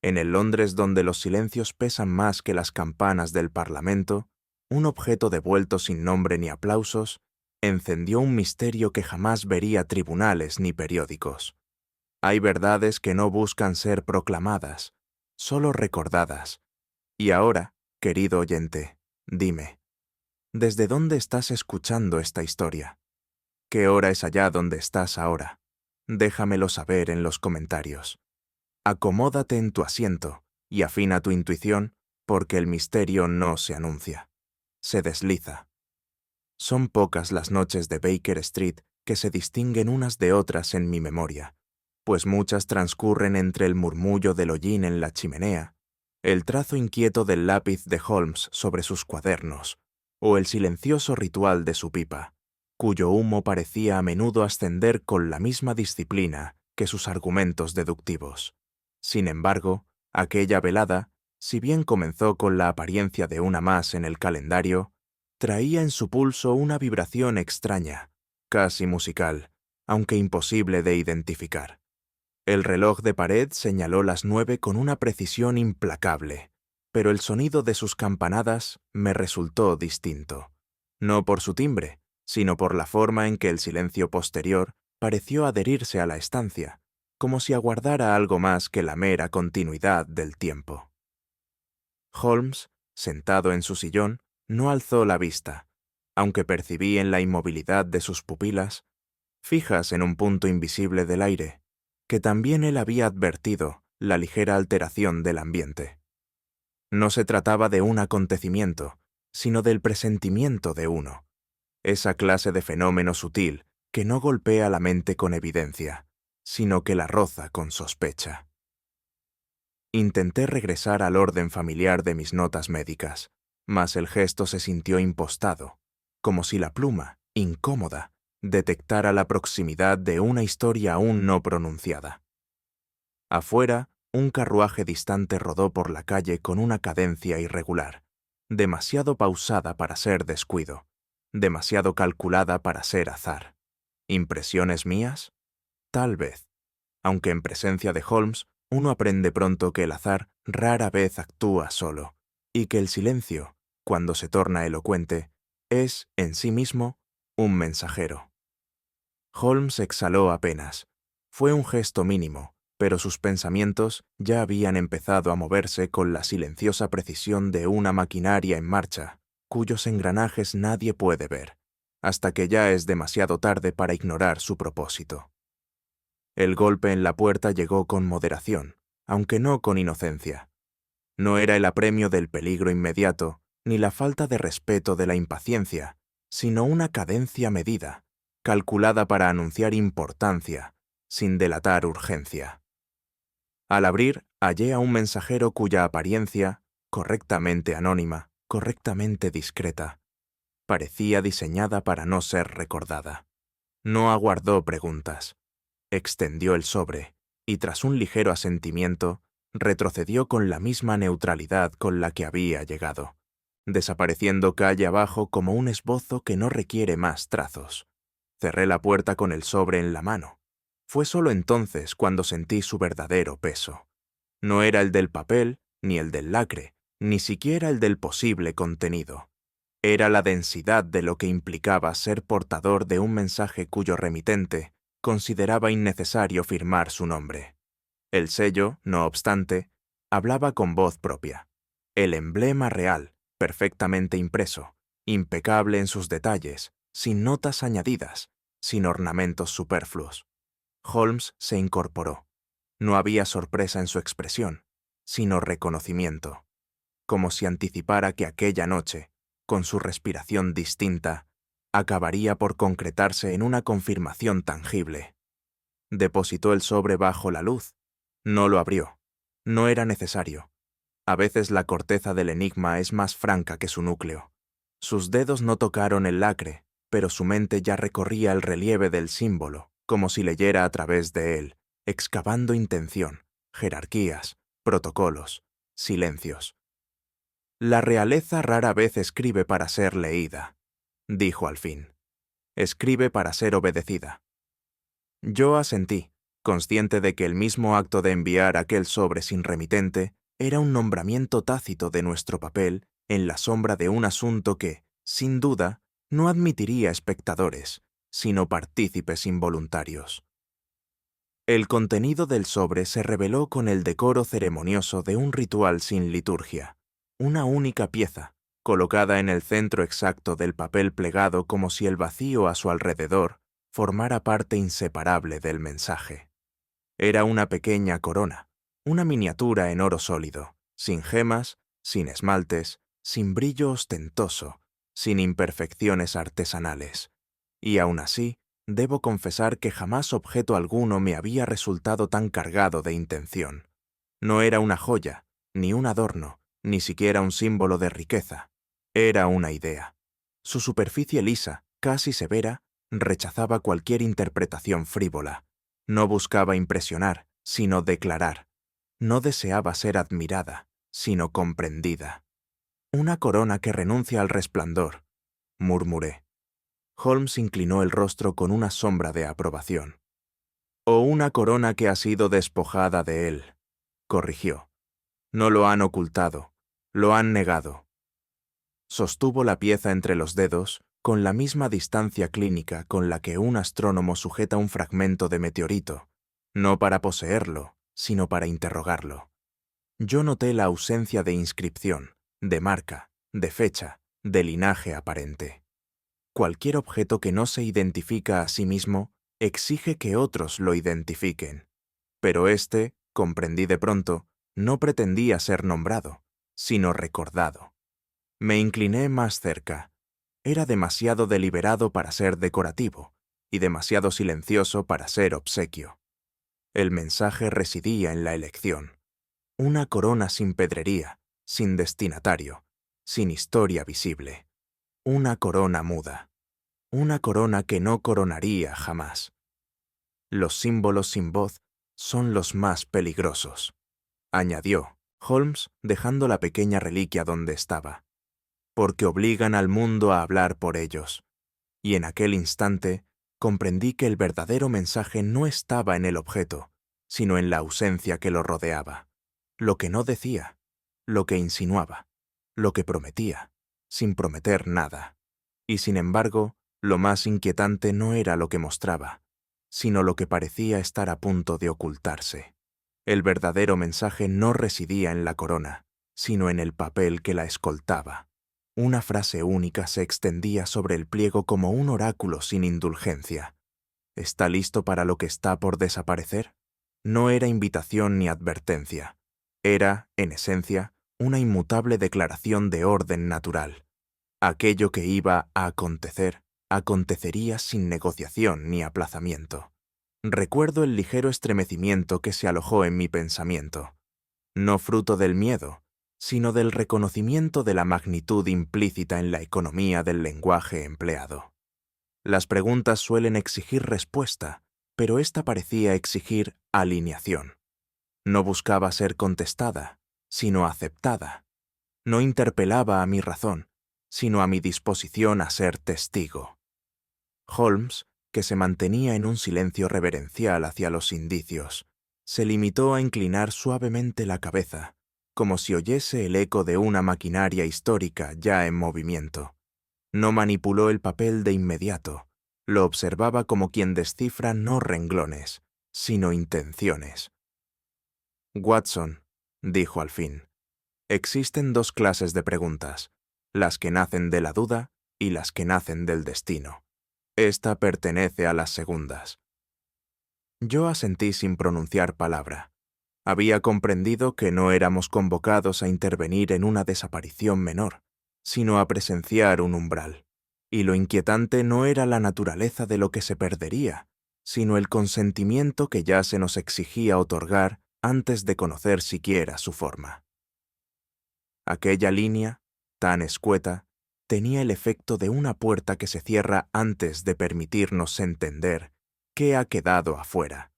En el Londres donde los silencios pesan más que las campanas del Parlamento, un objeto devuelto sin nombre ni aplausos encendió un misterio que jamás vería tribunales ni periódicos. Hay verdades que no buscan ser proclamadas, solo recordadas. Y ahora, querido oyente, dime, ¿desde dónde estás escuchando esta historia? ¿Qué hora es allá donde estás ahora? Déjamelo saber en los comentarios. Acomódate en tu asiento y afina tu intuición porque el misterio no se anuncia, se desliza. Son pocas las noches de Baker Street que se distinguen unas de otras en mi memoria, pues muchas transcurren entre el murmullo del hollín en la chimenea, el trazo inquieto del lápiz de Holmes sobre sus cuadernos, o el silencioso ritual de su pipa, cuyo humo parecía a menudo ascender con la misma disciplina que sus argumentos deductivos. Sin embargo, aquella velada, si bien comenzó con la apariencia de una más en el calendario, traía en su pulso una vibración extraña, casi musical, aunque imposible de identificar. El reloj de pared señaló las 9 con una precisión implacable, pero el sonido de sus campanadas me resultó distinto, no por su timbre, sino por la forma en que el silencio posterior pareció adherirse a la estancia, como si aguardara algo más que la mera continuidad del tiempo. Holmes, sentado en su sillón, no alzó la vista, aunque percibí en la inmovilidad de sus pupilas, fijas en un punto invisible del aire, que también él había advertido la ligera alteración del ambiente. No se trataba de un acontecimiento, sino del presentimiento de uno, esa clase de fenómeno sutil que no golpea la mente con evidencia, sino que la roza con sospecha. Intenté regresar al orden familiar de mis notas médicas, mas el gesto se sintió impostado, como si la pluma, incómoda, detectara la proximidad de una historia aún no pronunciada. Afuera, un carruaje distante rodó por la calle con una cadencia irregular, demasiado pausada para ser descuido, demasiado calculada para ser azar. ¿Impresiones mías? Tal vez, aunque en presencia de Holmes uno aprende pronto que el azar rara vez actúa solo, y que el silencio, cuando se torna elocuente, es, en sí mismo, un mensajero. Holmes exhaló apenas. Fue un gesto mínimo, pero sus pensamientos ya habían empezado a moverse con la silenciosa precisión de una maquinaria en marcha, cuyos engranajes nadie puede ver, hasta que ya es demasiado tarde para ignorar su propósito. El golpe en la puerta llegó con moderación, aunque no con inocencia. No era el apremio del peligro inmediato, ni la falta de respeto de la impaciencia, sino una cadencia medida, calculada para anunciar importancia, sin delatar urgencia. Al abrir, hallé a un mensajero cuya apariencia, correctamente anónima, correctamente discreta, parecía diseñada para no ser recordada. No aguardó preguntas. Extendió el sobre, y tras un ligero asentimiento, retrocedió con la misma neutralidad con la que había llegado, desapareciendo calle abajo como un esbozo que no requiere más trazos. Cerré la puerta con el sobre en la mano. Fue solo entonces cuando sentí su verdadero peso. No era el del papel, ni el del lacre, ni siquiera el del posible contenido. Era la densidad de lo que implicaba ser portador de un mensaje cuyo remitente consideraba innecesario firmar su nombre. El sello, no obstante, hablaba con voz propia. El emblema real, perfectamente impreso, impecable en sus detalles, sin notas añadidas, sin ornamentos superfluos. Holmes se incorporó. No había sorpresa en su expresión, sino reconocimiento, como si anticipara que aquella noche, con su respiración distinta, acabaría por concretarse en una confirmación tangible. Depositó el sobre bajo la luz. No lo abrió. No era necesario. A veces la corteza del enigma es más franca que su núcleo. Sus dedos no tocaron el lacre, pero su mente ya recorría el relieve del símbolo, como si leyera a través de él, excavando intención, jerarquías, protocolos, silencios. La realeza rara vez escribe para ser leída, dijo al fin. Escribe para ser obedecida. Yo asentí, consciente de que el mismo acto de enviar aquel sobre sin remitente era un nombramiento tácito de nuestro papel en la sombra de un asunto que, sin duda, no admitiría espectadores, sino partícipes involuntarios. El contenido del sobre se reveló con el decoro ceremonioso de un ritual sin liturgia, una única pieza, colocada en el centro exacto del papel plegado como si el vacío a su alrededor formara parte inseparable del mensaje. Era una pequeña corona, una miniatura en oro sólido, sin gemas, sin esmaltes, sin brillo ostentoso, sin imperfecciones artesanales. Y aún así, debo confesar que jamás objeto alguno me había resultado tan cargado de intención. No era una joya, ni un adorno, ni siquiera un símbolo de riqueza. Era una idea. Su superficie lisa, casi severa, rechazaba cualquier interpretación frívola. No buscaba impresionar, sino declarar. No deseaba ser admirada, sino comprendida. Una corona que renuncia al resplandor, murmuré. Holmes inclinó el rostro con una sombra de aprobación. O una corona que ha sido despojada de él, corrigió. No lo han ocultado, lo han negado. Sostuvo la pieza entre los dedos con la misma distancia clínica con la que un astrónomo sujeta un fragmento de meteorito, no para poseerlo, sino para interrogarlo. Yo noté la ausencia de inscripción, de marca, de fecha, de linaje aparente. Cualquier objeto que no se identifica a sí mismo exige que otros lo identifiquen. Pero este, comprendí de pronto, no pretendía ser nombrado, sino recordado. Me incliné más cerca. Era demasiado deliberado para ser decorativo y demasiado silencioso para ser obsequio. El mensaje residía en la elección. Una corona sin pedrería, sin destinatario, sin historia visible. Una corona muda. Una corona que no coronaría jamás. Los símbolos sin voz son los más peligrosos, añadió Holmes dejando la pequeña reliquia donde estaba, porque obligan al mundo a hablar por ellos. Y en aquel instante comprendí que el verdadero mensaje no estaba en el objeto, sino en la ausencia que lo rodeaba. Lo que no decía, lo que insinuaba, lo que prometía, sin prometer nada. Y sin embargo, lo más inquietante no era lo que mostraba, sino lo que parecía estar a punto de ocultarse. El verdadero mensaje no residía en la corona, sino en el papel que la escoltaba. Una frase única se extendía sobre el pliego como un oráculo sin indulgencia. ¿Está listo para lo que está por desaparecer? No era invitación ni advertencia. Era, en esencia, una inmutable declaración de orden natural. Aquello que iba a acontecer, acontecería sin negociación ni aplazamiento. Recuerdo el ligero estremecimiento que se alojó en mi pensamiento, no fruto del miedo, sino del reconocimiento de la magnitud implícita en la economía del lenguaje empleado. Las preguntas suelen exigir respuesta, pero esta parecía exigir alineación. No buscaba ser contestada, sino aceptada. No interpelaba a mi razón, sino a mi disposición a ser testigo. Holmes, que se mantenía en un silencio reverencial hacia los indicios, se limitó a inclinar suavemente la cabeza, como si oyese el eco de una maquinaria histórica ya en movimiento. No manipuló el papel de inmediato, lo observaba como quien descifra no renglones, sino intenciones. Watson, dijo al fin, existen dos clases de preguntas, las que nacen de la duda y las que nacen del destino. Esta pertenece a las segundas. Yo asentí sin pronunciar palabra. Había comprendido que no éramos convocados a intervenir en una desaparición menor, sino a presenciar un umbral. Y lo inquietante no era la naturaleza de lo que se perdería, sino el consentimiento que ya se nos exigía otorgar antes de conocer siquiera su forma. Aquella línea, tan escueta, tenía el efecto de una puerta que se cierra antes de permitirnos entender qué ha quedado afuera.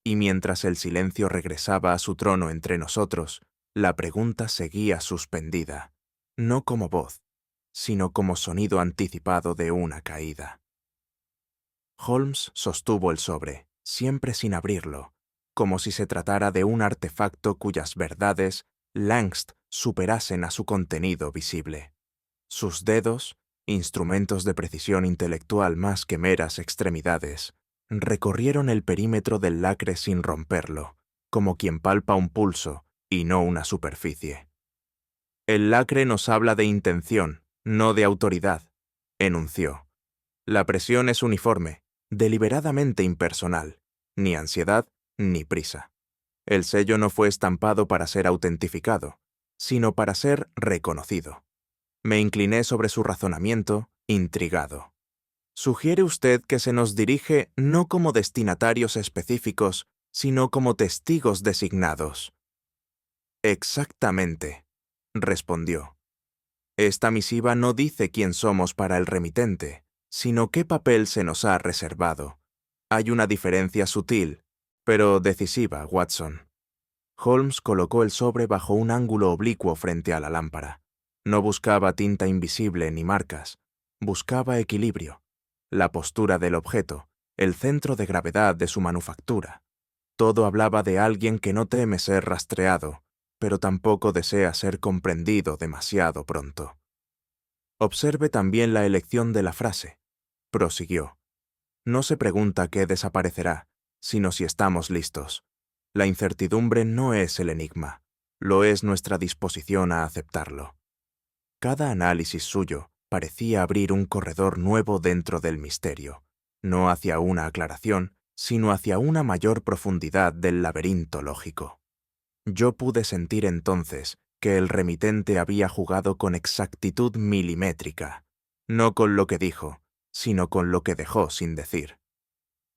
Y mientras el silencio regresaba a su trono entre nosotros, la pregunta seguía suspendida, no como voz, sino como sonido anticipado de una caída. Holmes sostuvo el sobre, siempre sin abrirlo, como si se tratara de un artefacto cuyas verdades Langst superasen a su contenido visible. Sus dedos, instrumentos de precisión intelectual más que meras extremidades, recorrieron el perímetro del lacre sin romperlo, como quien palpa un pulso y no una superficie. El lacre nos habla de intención, no de autoridad, enunció. La presión es uniforme, deliberadamente impersonal, ni ansiedad ni prisa. El sello no fue estampado para ser autentificado, sino para ser reconocido. Me incliné sobre su razonamiento, intrigado. Sugiere usted que se nos dirige no como destinatarios específicos, sino como testigos designados. Exactamente, respondió. Esta misiva no dice quién somos para el remitente, sino qué papel se nos ha reservado. Hay una diferencia sutil, pero decisiva, Watson. Holmes colocó el sobre bajo un ángulo oblicuo frente a la lámpara. No buscaba tinta invisible ni marcas, buscaba equilibrio, la postura del objeto, el centro de gravedad de su manufactura. Todo hablaba de alguien que no teme ser rastreado, pero tampoco desea ser comprendido demasiado pronto. Observe también la elección de la frase, prosiguió. No se pregunta qué desaparecerá, sino si estamos listos. La incertidumbre no es el enigma, lo es nuestra disposición a aceptarlo. Cada análisis suyo parecía abrir un corredor nuevo dentro del misterio, no hacia una aclaración, sino hacia una mayor profundidad del laberinto lógico. Yo pude sentir entonces que el remitente había jugado con exactitud milimétrica, no con lo que dijo, sino con lo que dejó sin decir.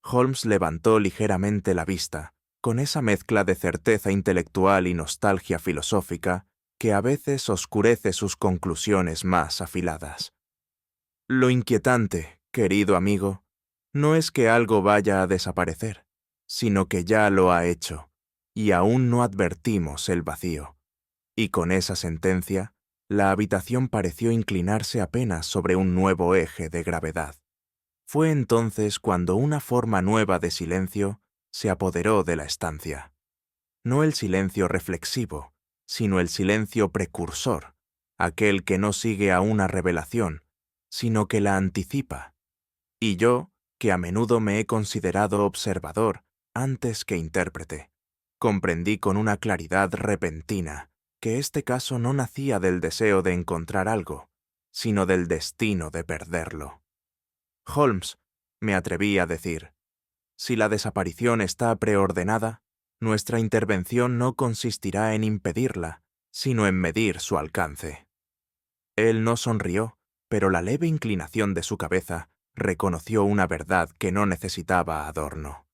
Holmes levantó ligeramente la vista, con esa mezcla de certeza intelectual y nostalgia filosófica que a veces oscurece sus conclusiones más afiladas. Lo inquietante, querido amigo, no es que algo vaya a desaparecer, sino que ya lo ha hecho, y aún no advertimos el vacío. Y con esa sentencia, la habitación pareció inclinarse apenas sobre un nuevo eje de gravedad. Fue entonces cuando una forma nueva de silencio se apoderó de la estancia. No el silencio reflexivo, sino el silencio precursor, aquel que no sigue a una revelación, sino que la anticipa. Y yo, que a menudo me he considerado observador antes que intérprete, comprendí con una claridad repentina que este caso no nacía del deseo de encontrar algo, sino del destino de perderlo. Holmes, me atreví a decir, si la desaparición está preordenada, nuestra intervención no consistirá en impedirla, sino en medir su alcance. Él no sonrió, pero la leve inclinación de su cabeza reconoció una verdad que no necesitaba adorno.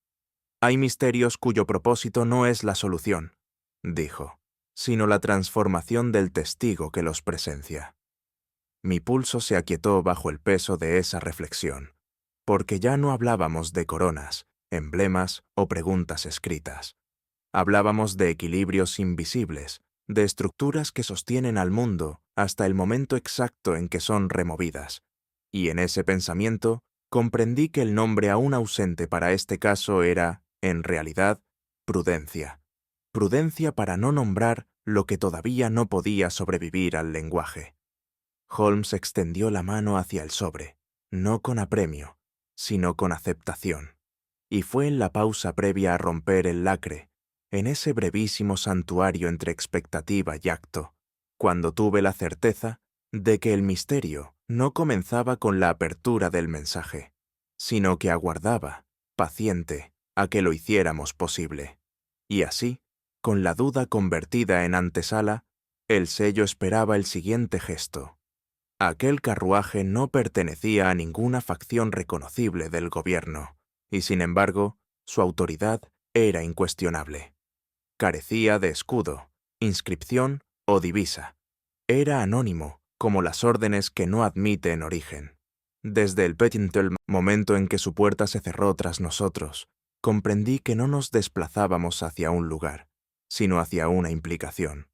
Hay misterios cuyo propósito no es la solución, dijo, sino la transformación del testigo que los presencia. Mi pulso se aquietó bajo el peso de esa reflexión, porque ya no hablábamos de coronas, emblemas o preguntas escritas. Hablábamos de equilibrios invisibles, de estructuras que sostienen al mundo hasta el momento exacto en que son removidas, y en ese pensamiento comprendí que el nombre aún ausente para este caso era, en realidad, prudencia. Prudencia para no nombrar lo que todavía no podía sobrevivir al lenguaje. Holmes extendió la mano hacia el sobre, no con apremio, sino con aceptación, y fue en la pausa previa a romper el lacre, en ese brevísimo santuario entre expectativa y acto, cuando tuve la certeza de que el misterio no comenzaba con la apertura del mensaje, sino que aguardaba, paciente, a que lo hiciéramos posible. Y así, con la duda convertida en antesala, el sello esperaba el siguiente gesto. Aquel carruaje no pertenecía a ninguna facción reconocible del gobierno, y sin embargo, su autoridad era incuestionable. Carecía de escudo, inscripción o divisa. Era anónimo, como las órdenes que no admiten origen. Desde el momento en que su puerta se cerró tras nosotros, comprendí que no nos desplazábamos hacia un lugar, sino hacia una implicación.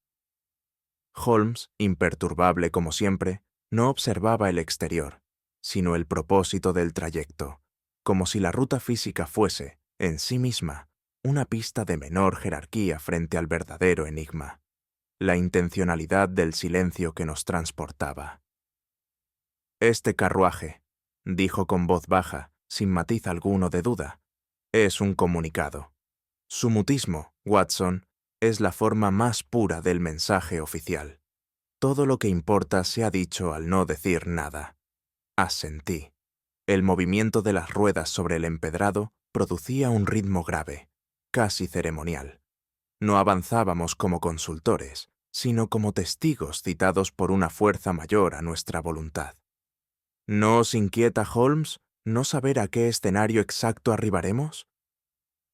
Holmes, imperturbable como siempre, no observaba el exterior, sino el propósito del trayecto, como si la ruta física fuese, en sí misma, una pista de menor jerarquía frente al verdadero enigma, la intencionalidad del silencio que nos transportaba. Este carruaje, dijo con voz baja, sin matiz alguno de duda, es un comunicado. Su mutismo, Watson, es la forma más pura del mensaje oficial. Todo lo que importa se ha dicho al no decir nada. Asentí. El movimiento de las ruedas sobre el empedrado producía un ritmo grave, casi ceremonial. No avanzábamos como consultores, sino como testigos citados por una fuerza mayor a nuestra voluntad. ¿No os inquieta, Holmes, no saber a qué escenario exacto arribaremos?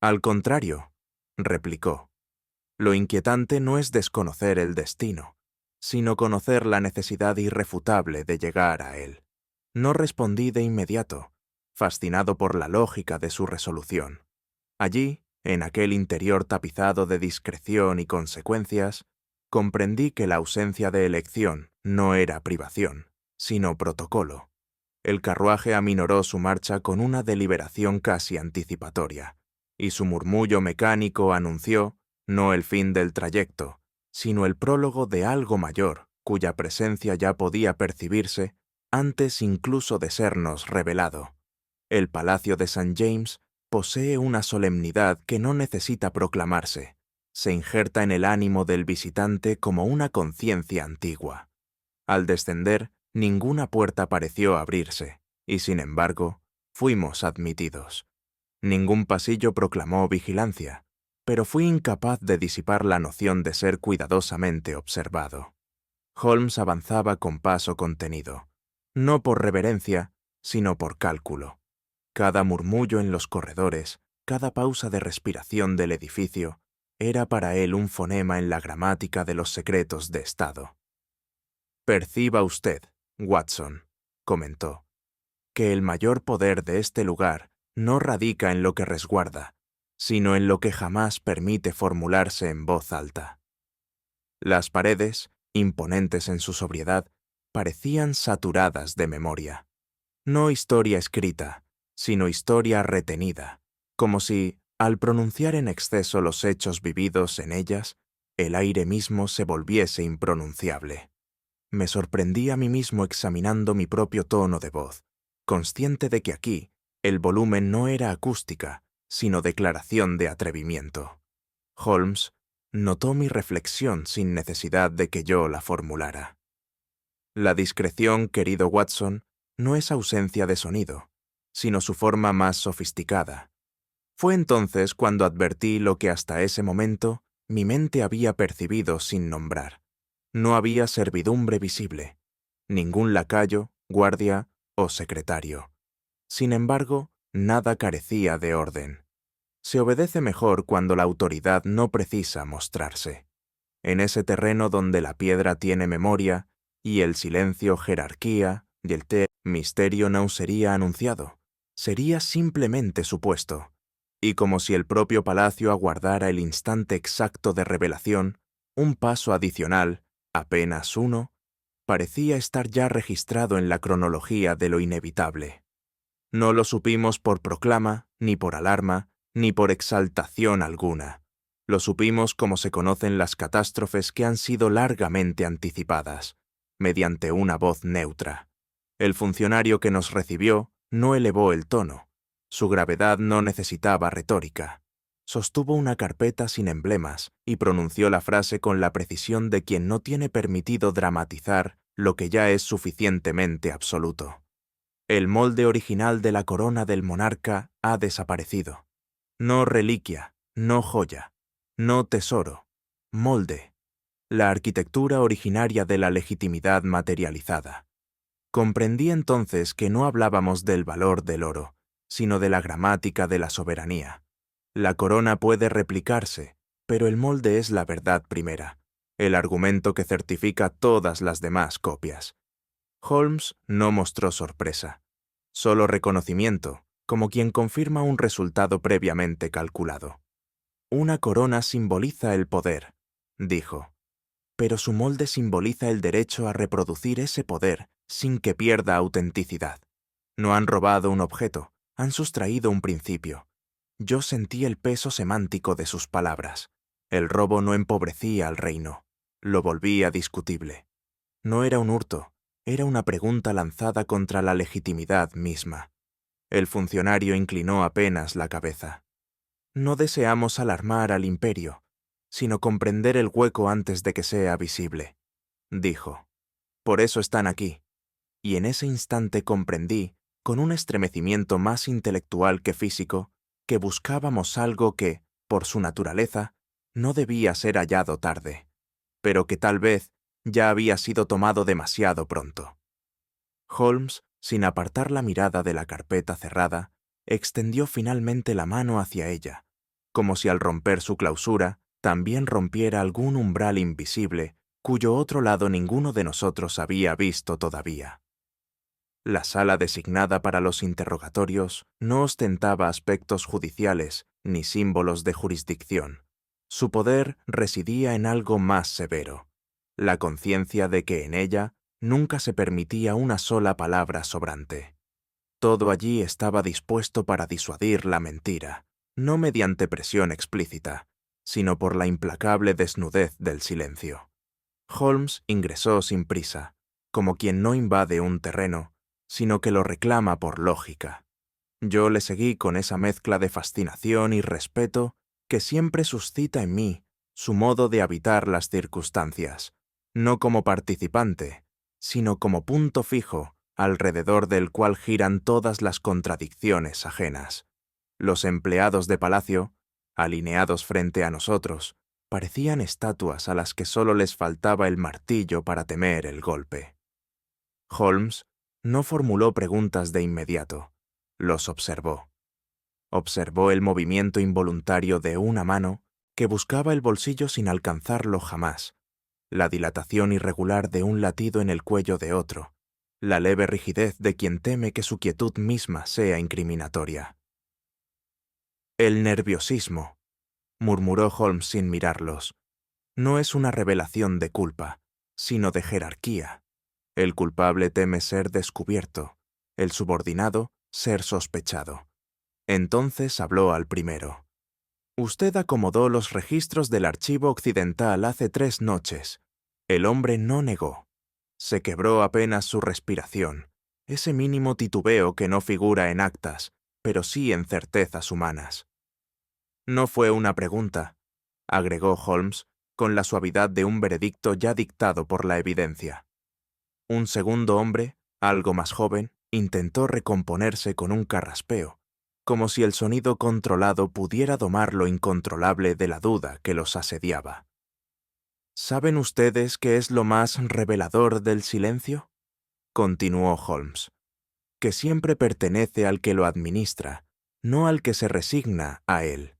Al contrario, replicó. Lo inquietante no es desconocer el destino, sino conocer la necesidad irrefutable de llegar a él. No respondí de inmediato, fascinado por la lógica de su resolución. Allí, en aquel interior tapizado de discreción y consecuencias, comprendí que la ausencia de elección no era privación, sino protocolo. El carruaje aminoró su marcha con una deliberación casi anticipatoria, y su murmullo mecánico anunció no el fin del trayecto, sino el prólogo de algo mayor, cuya presencia ya podía percibirse antes incluso de sernos revelado. El Palacio de St. James posee una solemnidad que no necesita proclamarse. Se injerta en el ánimo del visitante como una conciencia antigua. Al descender, ninguna puerta pareció abrirse, y sin embargo, fuimos admitidos. Ningún pasillo proclamó vigilancia, pero fui incapaz de disipar la noción de ser cuidadosamente observado. Holmes avanzaba con paso contenido, no por reverencia, sino por cálculo. Cada murmullo en los corredores, cada pausa de respiración del edificio, era para él un fonema en la gramática de los secretos de Estado. «Perciba usted, Watson», comentó, «que el mayor poder de este lugar no radica en lo que resguarda, sino en lo que jamás permite formularse en voz alta». Las paredes, imponentes en su sobriedad, parecían saturadas de memoria. No historia escrita, sino historia retenida, como si, al pronunciar en exceso los hechos vividos en ellas, el aire mismo se volviese impronunciable. Me sorprendí a mí mismo examinando mi propio tono de voz, consciente de que aquí el volumen no era acústica, sino declaración de atrevimiento. Holmes notó mi reflexión sin necesidad de que yo la formulara. La discreción, querido Watson, no es ausencia de sonido, sino su forma más sofisticada. Fue entonces cuando advertí lo que hasta ese momento mi mente había percibido sin nombrar. No había servidumbre visible, ningún lacayo, guardia o secretario. Sin embargo, nada carecía de orden. Se obedece mejor cuando la autoridad no precisa mostrarse. En ese terreno donde la piedra tiene memoria y el silencio jerarquía y el misterio no sería anunciado, sería simplemente supuesto, y como si el propio palacio aguardara el instante exacto de revelación, un paso adicional, apenas uno, parecía estar ya registrado en la cronología de lo inevitable. No lo supimos por proclama, ni por alarma, ni por exaltación alguna. Lo supimos como se conocen las catástrofes que han sido largamente anticipadas, mediante una voz neutra. El funcionario que nos recibió no elevó el tono. Su gravedad no necesitaba retórica. Sostuvo una carpeta sin emblemas y pronunció la frase con la precisión de quien no tiene permitido dramatizar lo que ya es suficientemente absoluto. El molde original de la corona del monarca ha desaparecido. No reliquia, no joya, no tesoro, molde. La arquitectura originaria de la legitimidad materializada. Comprendí entonces que no hablábamos del valor del oro, sino de la gramática de la soberanía. La corona puede replicarse, pero el molde es la verdad primera, el argumento que certifica todas las demás copias. Holmes no mostró sorpresa, solo reconocimiento, como quien confirma un resultado previamente calculado. Una corona simboliza el poder, dijo, pero su molde simboliza el derecho a reproducir ese poder sin que pierda autenticidad. No han robado un objeto, han sustraído un principio. Yo sentí el peso semántico de sus palabras. El robo no empobrecía al reino, lo volvía discutible. No era un hurto, era una pregunta lanzada contra la legitimidad misma. El funcionario inclinó apenas la cabeza. No deseamos alarmar al imperio, sino comprender el hueco antes de que sea visible, dijo. Por eso están aquí. Y en ese instante comprendí, con un estremecimiento más intelectual que físico, que buscábamos algo que, por su naturaleza, no debía ser hallado tarde, pero que tal vez ya había sido tomado demasiado pronto. Holmes, sin apartar la mirada de la carpeta cerrada, extendió finalmente la mano hacia ella, como si al romper su clausura también rompiera algún umbral invisible cuyo otro lado ninguno de nosotros había visto todavía. La sala designada para los interrogatorios no ostentaba aspectos judiciales ni símbolos de jurisdicción. Su poder residía en algo más severo, la conciencia de que en ella nunca se permitía una sola palabra sobrante. Todo allí estaba dispuesto para disuadir la mentira, no mediante presión explícita, sino por la implacable desnudez del silencio. Holmes ingresó sin prisa, como quien no invade un terreno, sino que lo reclama por lógica. Yo le seguí con esa mezcla de fascinación y respeto que siempre suscita en mí su modo de habitar las circunstancias, no como participante, sino como punto fijo alrededor del cual giran todas las contradicciones ajenas. Los empleados de palacio, alineados frente a nosotros, parecían estatuas a las que solo les faltaba el martillo para temer el golpe. Holmes no formuló preguntas de inmediato, los observó. Observó el movimiento involuntario de una mano que buscaba el bolsillo sin alcanzarlo jamás, la dilatación irregular de un latido en el cuello de otro, la leve rigidez de quien teme que su quietud misma sea incriminatoria. El nerviosismo, murmuró Holmes sin mirarlos, no es una revelación de culpa, sino de jerarquía. El culpable teme ser descubierto, el subordinado ser sospechado. Entonces habló al primero. Usted acomodó los registros del archivo occidental hace 3 noches. El hombre no negó. Se quebró apenas su respiración, ese mínimo titubeo que no figura en actas, pero sí en certezas humanas. No fue una pregunta, agregó Holmes, con la suavidad de un veredicto ya dictado por la evidencia. Un segundo hombre, algo más joven, intentó recomponerse con un carraspeo, como si el sonido controlado pudiera domar lo incontrolable de la duda que los asediaba. ¿Saben ustedes qué es lo más revelador del silencio?, continuó Holmes, que siempre pertenece al que lo administra, no al que se resigna a él.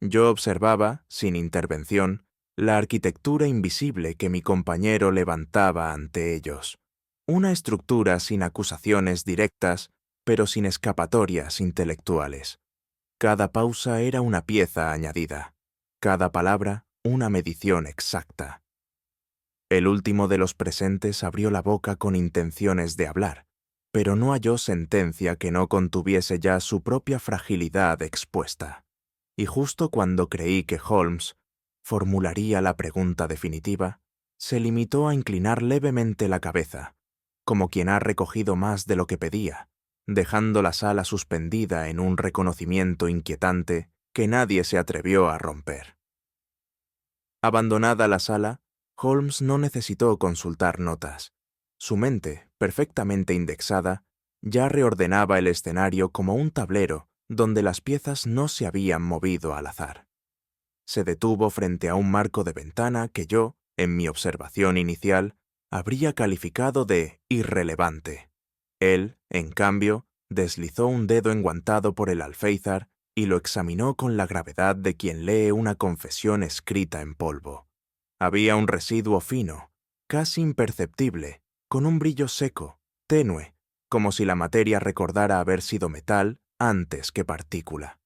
Yo observaba, sin intervención, la arquitectura invisible que mi compañero levantaba ante ellos. Una estructura sin acusaciones directas, pero sin escapatorias intelectuales. Cada pausa era una pieza añadida, cada palabra una medición exacta. El último de los presentes abrió la boca con intenciones de hablar, pero no halló sentencia que no contuviese ya su propia fragilidad expuesta. Y justo cuando creí que Holmes formularía la pregunta definitiva, se limitó a inclinar levemente la cabeza, como quien ha recogido más de lo que pedía, dejando la sala suspendida en un reconocimiento inquietante que nadie se atrevió a romper. Abandonada la sala, Holmes no necesitó consultar notas. Su mente, perfectamente indexada, ya reordenaba el escenario como un tablero donde las piezas no se habían movido al azar. Se detuvo frente a un marco de ventana que yo, en mi observación inicial, habría calificado de irrelevante. Él, en cambio, deslizó un dedo enguantado por el alféizar y lo examinó con la gravedad de quien lee una confesión escrita en polvo. Había un residuo fino, casi imperceptible, con un brillo seco, tenue, como si la materia recordara haber sido metal antes que partícula.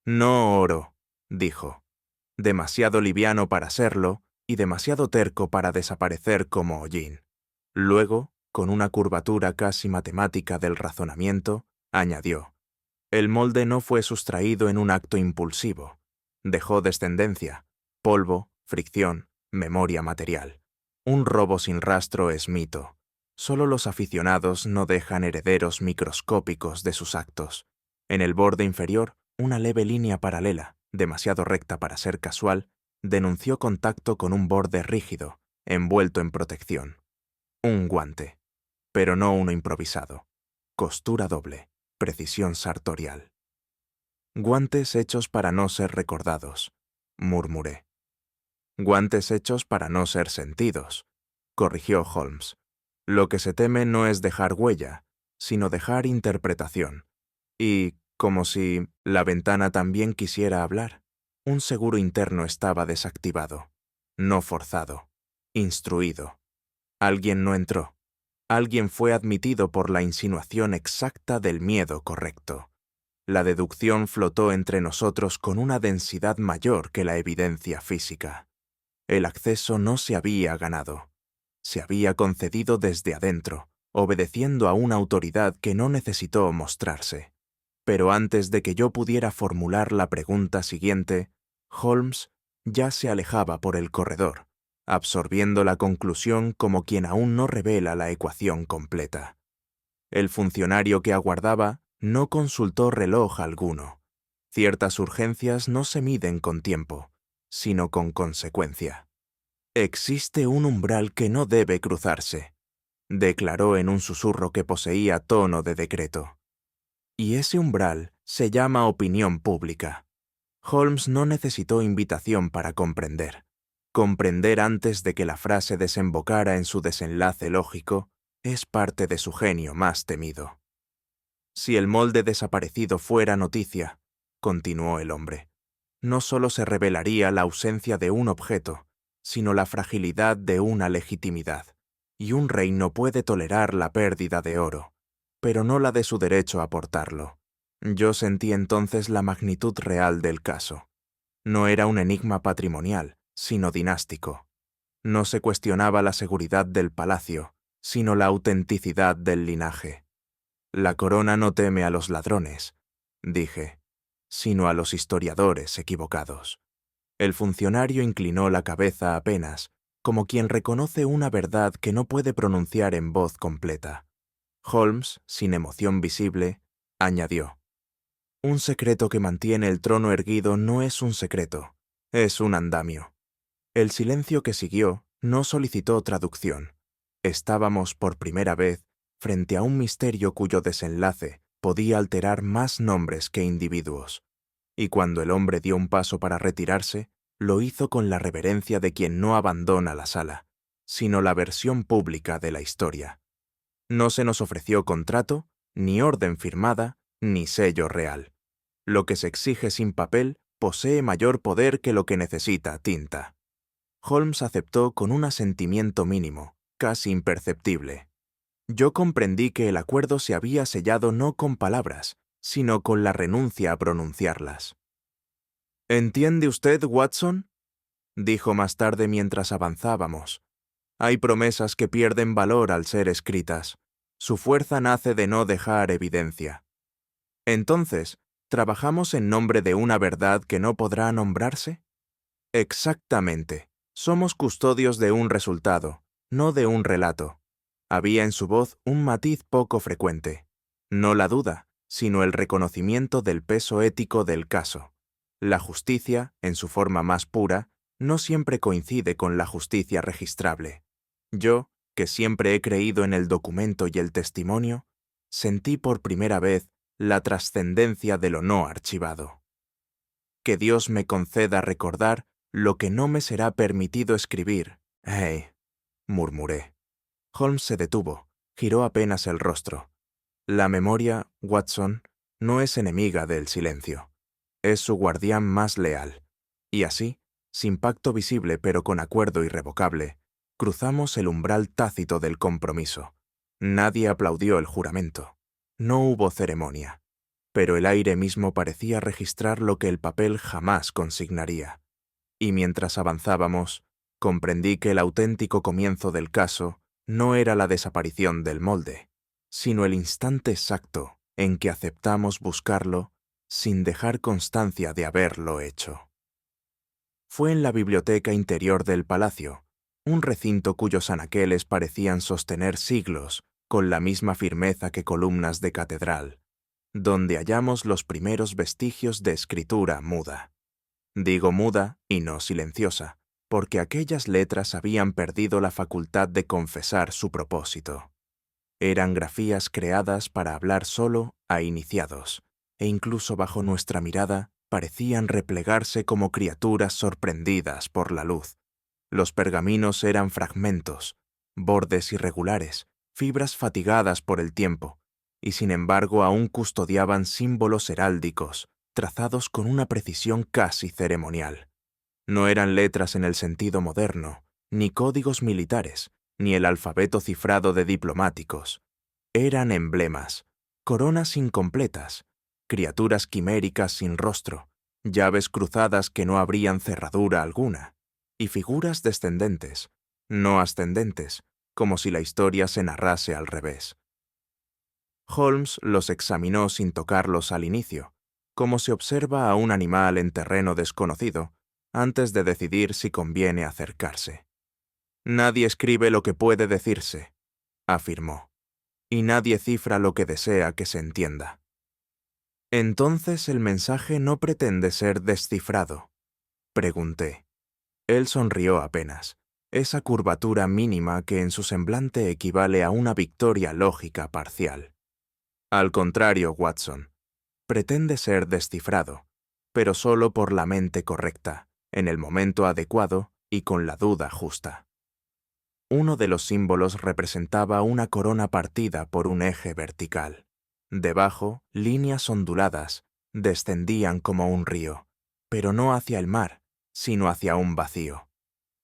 No oro, dijo, demasiado liviano para serlo y demasiado terco para desaparecer como hollín. Luego, con una curvatura casi matemática del razonamiento, añadió, El molde no fue sustraído en un acto impulsivo. Dejó descendencia, polvo, fricción, memoria material. Un robo sin rastro es mito. Solo los aficionados no dejan herederos microscópicos de sus actos. En el borde inferior, una leve línea paralela, demasiado recta para ser casual, denunció contacto con un borde rígido, envuelto en protección. Un guante, pero no uno improvisado. Costura doble, precisión sartorial. Guantes hechos para no ser recordados, murmuré. Guantes hechos para no ser sentidos, corrigió Holmes. Lo que se teme no es dejar huella, sino dejar interpretación. Y, como si la ventana también quisiera hablar, un seguro interno estaba desactivado, no forzado, instruido. Alguien no entró. Alguien fue admitido por la insinuación exacta del miedo correcto. La deducción flotó entre nosotros con una densidad mayor que la evidencia física. El acceso no se había ganado. Se había concedido desde adentro, obedeciendo a una autoridad que no necesitó mostrarse. Pero antes de que yo pudiera formular la pregunta siguiente, Holmes ya se alejaba por el corredor, absorbiendo la conclusión como quien aún no revela la ecuación completa. El funcionario que aguardaba no consultó reloj alguno. Ciertas urgencias no se miden con tiempo, sino con consecuencia. Existe un umbral que no debe cruzarse, declaró en un susurro que poseía tono de decreto. Y ese umbral se llama opinión pública. Holmes no necesitó invitación para comprender. Comprender antes de que la frase desembocara en su desenlace lógico es parte de su genio más temido. Si el molde desaparecido fuera noticia, continuó el hombre, no solo se revelaría la ausencia de un objeto, sino la fragilidad de una legitimidad, y un rey no puede tolerar la pérdida de oro, pero no la de su derecho a portarlo. Yo sentí entonces la magnitud real del caso. No era un enigma patrimonial, sino dinástico. No se cuestionaba la seguridad del palacio, sino la autenticidad del linaje. La corona no teme a los ladrones, dije, sino a los historiadores equivocados. El funcionario inclinó la cabeza apenas, como quien reconoce una verdad que no puede pronunciar en voz completa. Holmes, sin emoción visible, añadió: un secreto que mantiene el trono erguido no es un secreto, es un andamio. El silencio que siguió no solicitó traducción. Estábamos por primera vez frente a un misterio cuyo desenlace podía alterar más nombres que individuos. Y cuando el hombre dio un paso para retirarse, lo hizo con la reverencia de quien no abandona la sala, sino la versión pública de la historia. No se nos ofreció contrato, ni orden firmada, ni sello real. Lo que se exige sin papel posee mayor poder que lo que necesita tinta. Holmes aceptó con un asentimiento mínimo, casi imperceptible. Yo comprendí que el acuerdo se había sellado no con palabras, sino con la renuncia a pronunciarlas. ¿Entiende usted, Watson?, dijo más tarde mientras avanzábamos. Hay promesas que pierden valor al ser escritas. Su fuerza nace de no dejar evidencia. Entonces, ¿trabajamos en nombre de una verdad que no podrá nombrarse? Exactamente. Somos custodios de un resultado, no de un relato. Había en su voz un matiz poco frecuente. No la duda, sino el reconocimiento del peso ético del caso. La justicia, en su forma más pura, no siempre coincide con la justicia registrable. Yo, que siempre he creído en el documento y el testimonio, sentí por primera vez la trascendencia de lo no archivado. Que Dios me conceda recordar lo que no me será permitido escribir. Murmuré. Holmes se detuvo, giró apenas el rostro. La memoria, Watson, no es enemiga del silencio. Es su guardián más leal. Y así, sin pacto visible pero con acuerdo irrevocable, cruzamos el umbral tácito del compromiso. Nadie aplaudió el juramento. No hubo ceremonia. Pero el aire mismo parecía registrar lo que el papel jamás consignaría. Y mientras avanzábamos, comprendí que el auténtico comienzo del caso no era la desaparición del molde, sino el instante exacto en que aceptamos buscarlo sin dejar constancia de haberlo hecho. Fue en la biblioteca interior del palacio, un recinto cuyos anaqueles parecían sostener siglos con la misma firmeza que columnas de catedral, donde hallamos los primeros vestigios de escritura muda. Digo muda y no silenciosa, porque aquellas letras habían perdido la facultad de confesar su propósito. Eran grafías creadas para hablar solo a iniciados, e incluso bajo nuestra mirada parecían replegarse como criaturas sorprendidas por la luz. Los pergaminos eran fragmentos, bordes irregulares, fibras fatigadas por el tiempo, y sin embargo aún custodiaban símbolos heráldicos, trazados con una precisión casi ceremonial. No eran letras en el sentido moderno, ni códigos militares, ni el alfabeto cifrado de diplomáticos. Eran emblemas, coronas incompletas, criaturas quiméricas sin rostro, llaves cruzadas que no abrían cerradura alguna, y figuras descendentes, no ascendentes, como si la historia se narrase al revés. Holmes los examinó sin tocarlos al inicio, como se observa a un animal en terreno desconocido, antes de decidir si conviene acercarse. «Nadie escribe lo que puede decirse», afirmó, «y nadie cifra lo que desea que se entienda». «¿Entonces el mensaje no pretende ser descifrado?», pregunté. Él sonrió apenas, esa curvatura mínima que en su semblante equivale a una victoria lógica parcial. «Al contrario, Watson, pretende ser descifrado, pero solo por la mente correcta, en el momento adecuado y con la duda justa». Uno de los símbolos representaba una corona partida por un eje vertical. Debajo, líneas onduladas descendían como un río, pero no hacia el mar, sino hacia un vacío.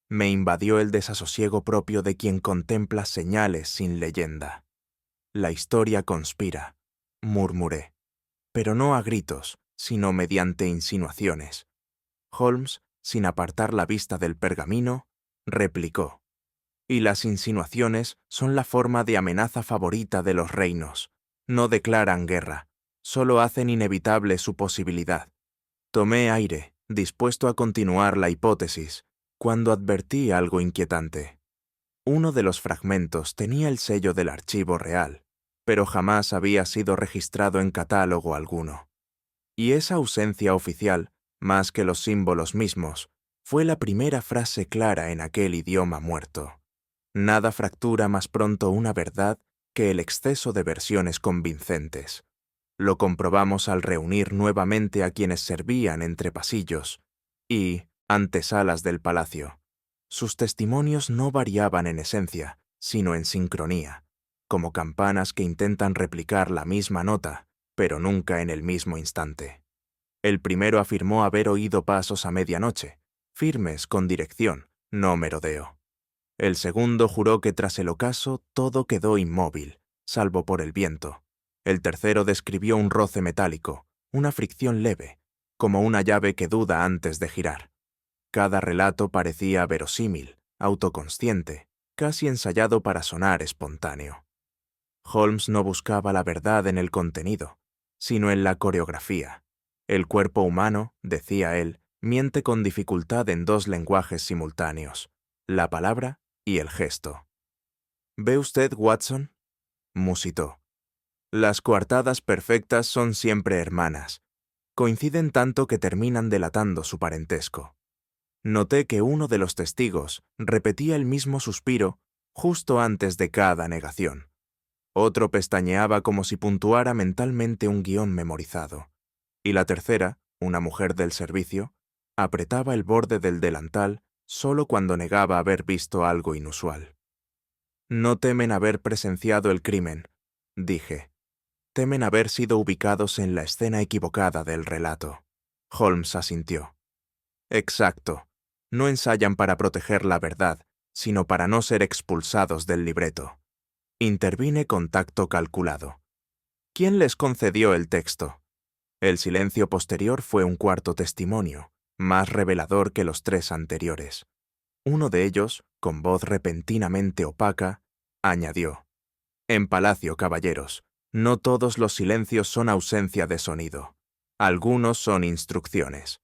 Me invadió el desasosiego propio de quien contempla señales sin leyenda. «La historia conspira», murmuré, pero no a gritos, sino mediante insinuaciones. Holmes, sin apartar la vista del pergamino, replicó: «Y las insinuaciones son la forma de amenaza favorita de los reinos. No declaran guerra, solo hacen inevitable su posibilidad». Tomé aire, dispuesto a continuar la hipótesis, cuando advertí algo inquietante. Uno de los fragmentos tenía el sello del archivo real, pero jamás había sido registrado en catálogo alguno. Y esa ausencia oficial, más que los símbolos mismos, fue la primera frase clara en aquel idioma muerto. Nada fractura más pronto una verdad que el exceso de versiones convincentes. Lo comprobamos al reunir nuevamente a quienes servían entre pasillos y antesalas del palacio. Sus testimonios no variaban en esencia, sino en sincronía, como campanas que intentan replicar la misma nota, pero nunca en el mismo instante. El primero afirmó haber oído pasos a medianoche, firmes con dirección, no merodeo. El segundo juró que tras el ocaso todo quedó inmóvil, salvo por el viento. El tercero describió un roce metálico, una fricción leve, como una llave que duda antes de girar. Cada relato parecía verosímil, autoconsciente, casi ensayado para sonar espontáneo. Holmes no buscaba la verdad en el contenido, sino en la coreografía. El cuerpo humano, decía él, miente con dificultad en dos lenguajes simultáneos, la palabra y el gesto. «¿Ve usted, Watson?», musitó. «Las coartadas perfectas son siempre hermanas. Coinciden tanto que terminan delatando su parentesco». Noté que uno de los testigos repetía el mismo suspiro justo antes de cada negación. Otro pestañeaba como si puntuara mentalmente un guión memorizado. Y la tercera, una mujer del servicio, apretaba el borde del delantal solo cuando negaba haber visto algo inusual. «No temen haber presenciado el crimen», dije. «Temen haber sido ubicados en la escena equivocada del relato». Holmes asintió. «Exacto. No ensayan para proteger la verdad, sino para no ser expulsados del libreto». Intervine con tacto calculado. «¿Quién les concedió el texto?». El silencio posterior fue un cuarto testimonio, más revelador que los tres anteriores. Uno de ellos, con voz repentinamente opaca, añadió: «En palacio, caballeros, No todos los silencios son ausencia de sonido. Algunos son instrucciones.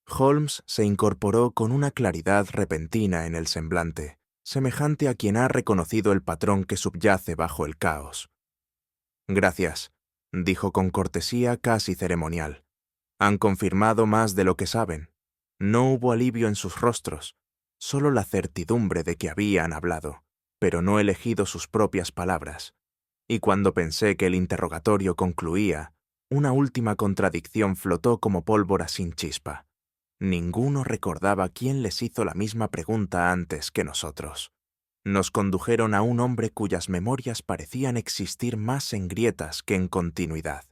Holmes se incorporó con una claridad repentina en el semblante, semejante a quien ha reconocido el patrón que subyace bajo el caos. «Gracias», dijo con cortesía casi ceremonial. «Han confirmado más de lo que saben». No hubo alivio en sus rostros, solo la certidumbre de que habían hablado, pero no elegido sus propias palabras. Y cuando pensé que el interrogatorio concluía, una última contradicción flotó como pólvora sin chispa. Ninguno recordaba quién les hizo la misma pregunta antes que nosotros. Nos condujeron a un hombre cuyas memorias parecían existir más en grietas que en continuidad.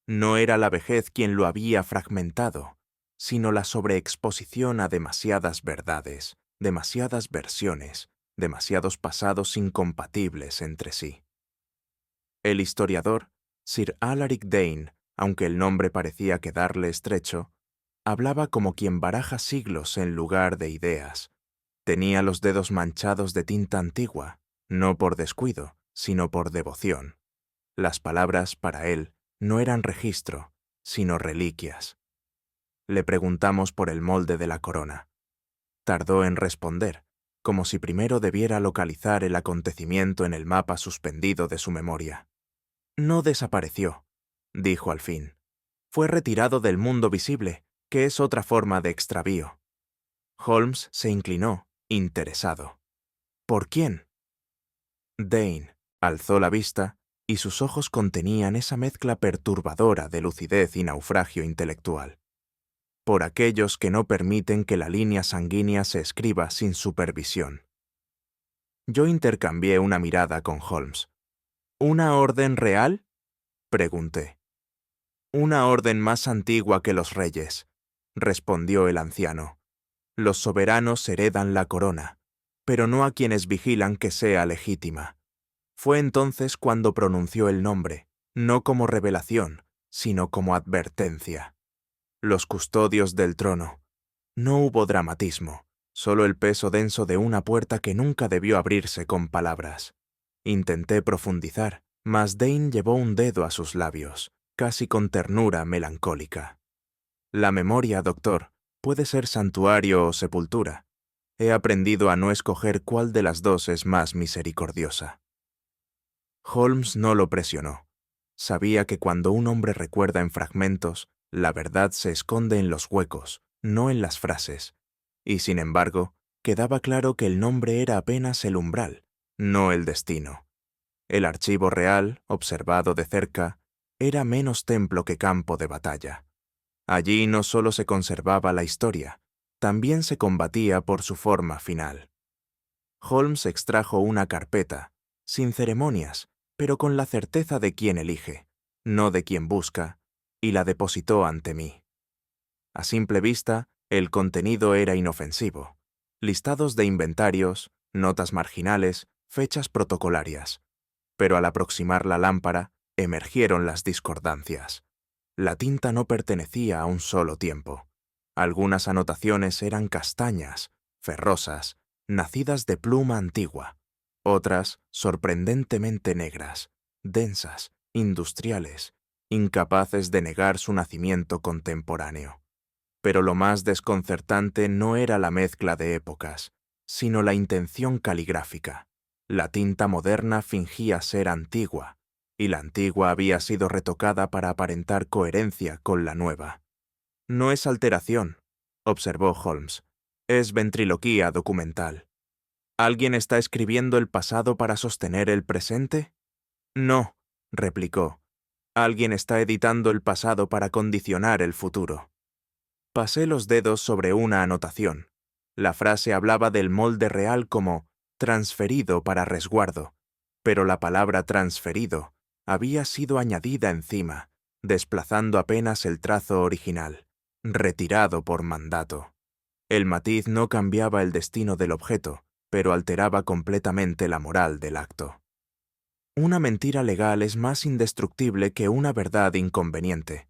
No era la vejez quien lo había fragmentado, sino la sobreexposición a demasiadas verdades, demasiadas versiones, demasiados pasados incompatibles entre sí. El historiador, Sir Alaric Dane, aunque el nombre parecía quedarle estrecho, hablaba como quien baraja siglos en lugar de ideas. Tenía los dedos manchados de tinta antigua, no por descuido, sino por devoción. Las palabras, para él, no eran registro, sino reliquias. Le preguntamos por el molde de la corona. Tardó en responder, como si primero debiera localizar el acontecimiento en el mapa suspendido de su memoria. «No desapareció», dijo al fin. «Fue retirado del mundo visible, que es otra forma de extravío». Holmes se inclinó, interesado. «¿Por quién?» Dane alzó la vista y sus ojos contenían esa mezcla perturbadora de lucidez y naufragio intelectual. «Por aquellos que no permiten que la línea sanguínea se escriba sin supervisión». Yo intercambié una mirada con Holmes. «¿Una orden real?», pregunté. «Una orden más antigua que los reyes», respondió el anciano. «Los soberanos heredan la corona, pero no a quienes vigilan que sea legítima». Fue entonces cuando pronunció el nombre, no como revelación, sino como advertencia. Los custodios del trono. No hubo dramatismo, solo el peso denso de una puerta que nunca debió abrirse con palabras. Intenté profundizar, mas Dane llevó un dedo a sus labios, casi con ternura melancólica. «La memoria, doctor, puede ser santuario o sepultura. He aprendido a no escoger cuál de las dos es más misericordiosa». Holmes no lo presionó. Sabía que cuando un hombre recuerda en fragmentos, la verdad se esconde en los huecos, no en las frases. Y sin embargo, quedaba claro que el nombre era apenas el umbral, no el destino. El archivo real, observado de cerca, era menos templo que campo de batalla. Allí no solo se conservaba la historia, también se combatía por su forma final. Holmes extrajo una carpeta, sin ceremonias, pero con la certeza de quien elige, no de quien busca, y la depositó ante mí. A simple vista, el contenido era inofensivo. Listados de inventarios, notas marginales, fechas protocolarias. Pero al aproximar la lámpara, emergieron las discordancias. La tinta no pertenecía a un solo tiempo. Algunas anotaciones eran castañas, ferrosas, nacidas de pluma antigua. Otras, sorprendentemente negras, densas, industriales, incapaces de negar su nacimiento contemporáneo. Pero lo más desconcertante no era la mezcla de épocas, sino la intención caligráfica. La tinta moderna fingía ser antigua, y la antigua había sido retocada para aparentar coherencia con la nueva. «No es alteración», observó Holmes, «es ventriloquía documental». ¿Alguien está escribiendo el pasado para sostener el presente? No, replicó. Alguien está editando el pasado para condicionar el futuro. Pasé los dedos sobre una anotación. La frase hablaba del molde real como transferido para resguardo, pero la palabra transferido había sido añadida encima, desplazando apenas el trazo original, retirado por mandato. El matiz no cambiaba el destino del objeto, pero alteraba completamente la moral del acto. «Una mentira legal es más indestructible que una verdad inconveniente»,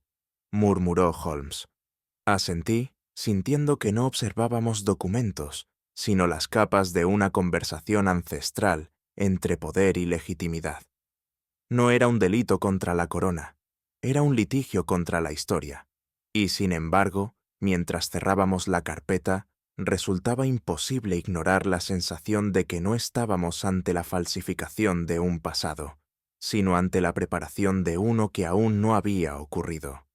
murmuró Holmes. Asentí, sintiendo que no observábamos documentos, sino las capas de una conversación ancestral entre poder y legitimidad. No era un delito contra la corona, era un litigio contra la historia. Y sin embargo, mientras cerrábamos la carpeta, resultaba imposible ignorar la sensación de que no estábamos ante la falsificación de un pasado, sino ante la preparación de uno que aún no había ocurrido.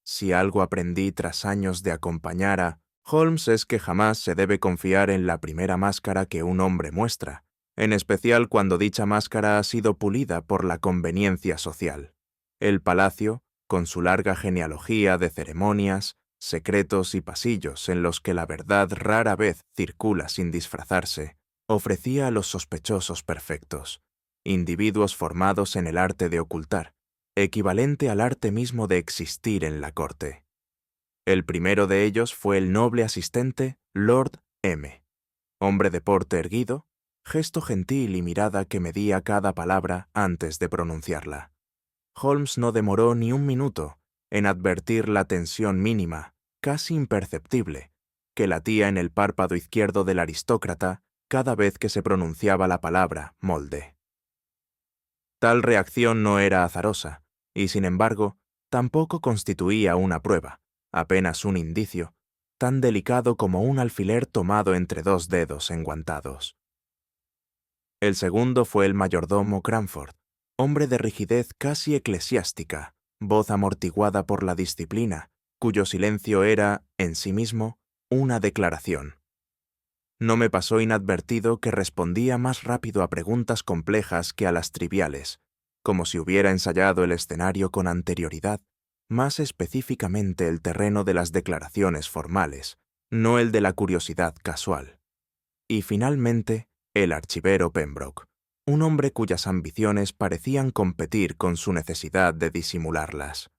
Si algo aprendí tras años de acompañar a Holmes es que jamás se debe confiar en la primera máscara que un hombre muestra, en especial cuando dicha máscara ha sido pulida por la conveniencia social. El palacio, con su larga genealogía de ceremonias, secretos y pasillos en los que la verdad rara vez circula sin disfrazarse, ofrecía a los sospechosos perfectos, individuos formados en el arte de ocultar, equivalente al arte mismo de existir en la corte. El primero de ellos fue el noble asistente Lord M., hombre de porte erguido, gesto gentil y mirada que medía cada palabra antes de pronunciarla. Holmes no demoró ni un minuto en advertir la tensión mínima, casi imperceptible, que latía en el párpado izquierdo del aristócrata cada vez que se pronunciaba la palabra molde. Tal reacción no era azarosa, y sin embargo, tampoco constituía una prueba, apenas un indicio, tan delicado como un alfiler tomado entre dos dedos enguantados. El segundo fue el mayordomo Cranford, hombre de rigidez casi eclesiástica, voz amortiguada por la disciplina, cuyo silencio era, en sí mismo, una declaración. No me pasó inadvertido que respondía más rápido a preguntas complejas que a las triviales, como si hubiera ensayado el escenario con anterioridad, más específicamente el terreno de las declaraciones formales, no el de la curiosidad casual. Y finalmente, el archivero Pembroke, un hombre cuyas ambiciones parecían competir con su necesidad de disimularlas.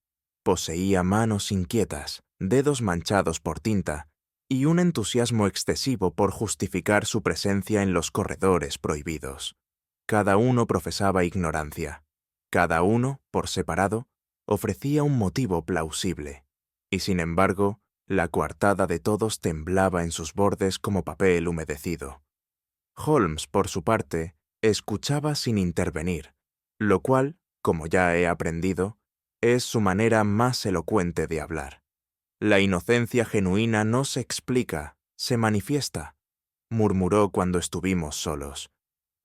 Poseía manos inquietas, dedos manchados por tinta, y un entusiasmo excesivo por justificar su presencia en los corredores prohibidos. Cada uno profesaba ignorancia. Cada uno, por separado, ofrecía un motivo plausible. Y sin embargo, la coartada de todos temblaba en sus bordes como papel humedecido. Holmes, por su parte, escuchaba sin intervenir, lo cual, como ya he aprendido, es su manera más elocuente de hablar. La inocencia genuina no se explica, se manifiesta, murmuró cuando estuvimos solos.